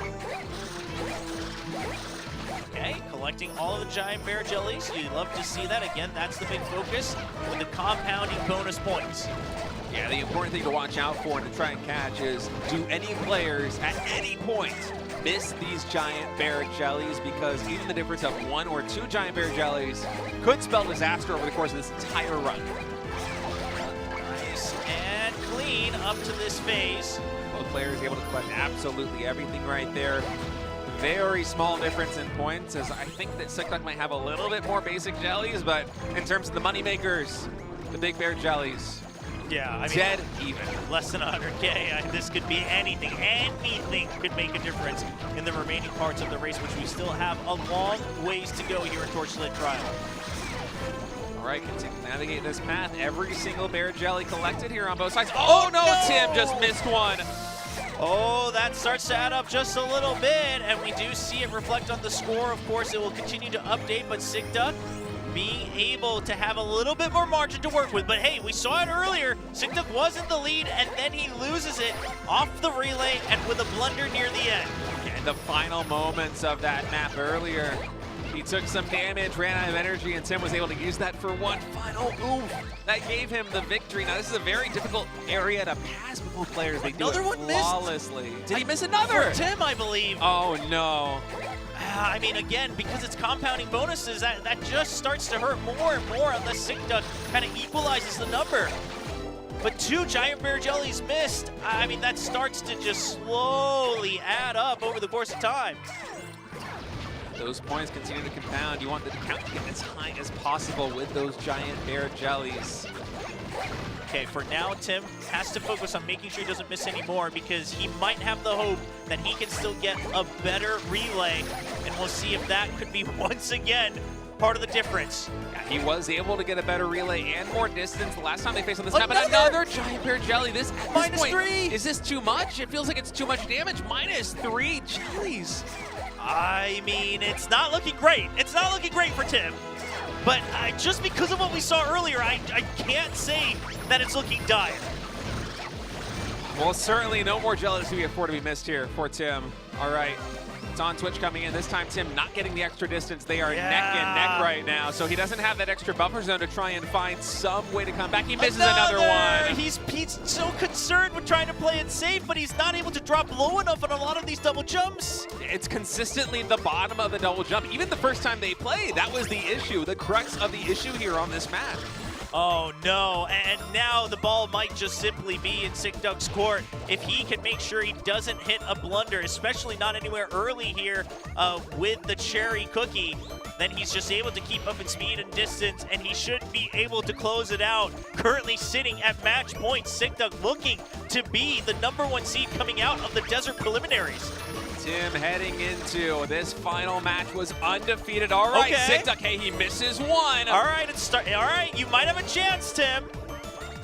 Okay, collecting all of the giant bear jellies. You love to see that. Again, that's the big focus with the compounding bonus points. Yeah, the important thing to watch out for and to try and catch is, do any players at any point miss these giant bear jellies? Because even the difference of 1 or 2 giant bear jellies could spell disaster over the course of this entire run. Nice and clean up to this phase. Both players able to collect absolutely everything right there. Very small difference in points, as I think that Sigduck might have a little bit more basic jellies, but in terms of the money makers, the big bear jellies, yeah, I mean, dead even. Less than 100K. This could be anything. Anything could make a difference in the remaining parts of the race, which we still have a long ways to go here in Torchlit Trial. All right, continue to navigate this path. Every single bear jelly collected here on both sides. Oh no, Tim just missed one. Oh, that starts to add up just a little bit, and we do see it reflect on the score. Of course, it will continue to update, but Sigduck being able to have a little bit more margin to work with. But hey, we saw it earlier. Sigduck was in the lead, and then he loses it off the relay and with a blunder near the end. In the final moments of that map earlier, he took some damage, ran out of energy, and Tim was able to use that for one final oof. That gave him the victory. Now, this is a very difficult area to pass with both players. They do it flawlessly. Did he miss another? For Tim, I believe. Oh, no. I mean, again, because it's compounding bonuses, that just starts to hurt more and more unless Sigduck kind of equalizes the number. But 2 giant bear jellies missed. I mean, that starts to just slowly add up over the course of time. Those points continue to compound. You want the count to get as high as possible with those giant bear jellies. Okay, for now, Tim has to focus on making sure he doesn't miss any more, because he might have the hope that he can still get a better relay, and we'll see if that could be once again part of the difference. Yeah, he was able to get a better relay and more distance the last time they faced on this map, but another giant bear jelly. This point, -3. Is this too much? It feels like it's too much damage. -3 jellies. I mean, it's not looking great. It's not looking great for Tim. But just because of what we saw earlier, I can't say that it's looking dire. Well, certainly no more jellies to be afford to be missed here for Tim. All right. It's on Twitch coming in. This time, Tim not getting the extra distance. They are neck and neck right now. So he doesn't have that extra buffer zone to try and find some way to come back. He misses another one. He's so concerned with trying to play it safe, but he's not able to drop low enough on a lot of these double jumps. It's consistently the bottom of the double jump. Even the first time they played, that was the issue, the crux of the issue here on this map. Oh no, and now the ball might just simply be in Sigduck's court. If he can make sure he doesn't hit a blunder, especially not anywhere early here with the cherry cookie, then he's just able to keep up in speed and distance, and he should be able to close it out. Currently sitting at match point, Sigduck looking to be the #1 seed coming out of the Desert Preliminaries. Tim heading into this final match was undefeated. All right, okay. Sigduck, hey, he misses one. All right, all right, you might have a chance, Tim.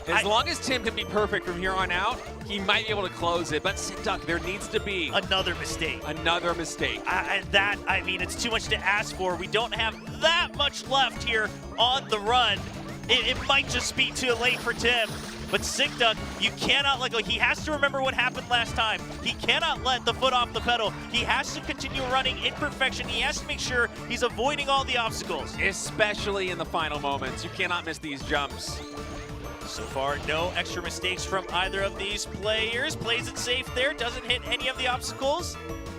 As long as Tim can be perfect from here on out, he might be able to close it. But Sigduck, there needs to be another mistake. Another mistake. I mean, it's too much to ask for. We don't have that much left here on the run. It might just be too late for Tim. But Sigduck, you cannot let go. He has to remember what happened last time. He cannot let the foot off the pedal. He has to continue running in perfection. He has to make sure he's avoiding all the obstacles. Especially in the final moments. You cannot miss these jumps. So far, no extra mistakes from either of these players. Plays it safe there, doesn't hit any of the obstacles.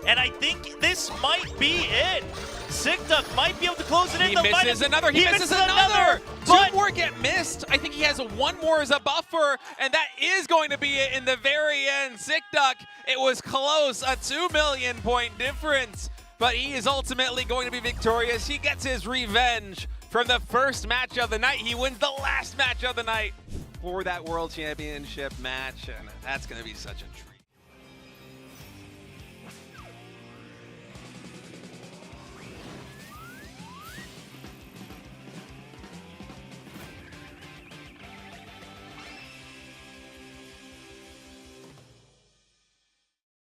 And I think this might be it. Sigduck might be able to close it in. He misses another. He misses another. But 2 more get missed. I think he has 1 more as a buffer, and that is going to be it in the very end. Sigduck, it was close, a 2 million point difference, but he is ultimately going to be victorious. He gets his revenge from the first match of the night. He wins the last match of the night for that World Championship match, and that's going to be such a treat.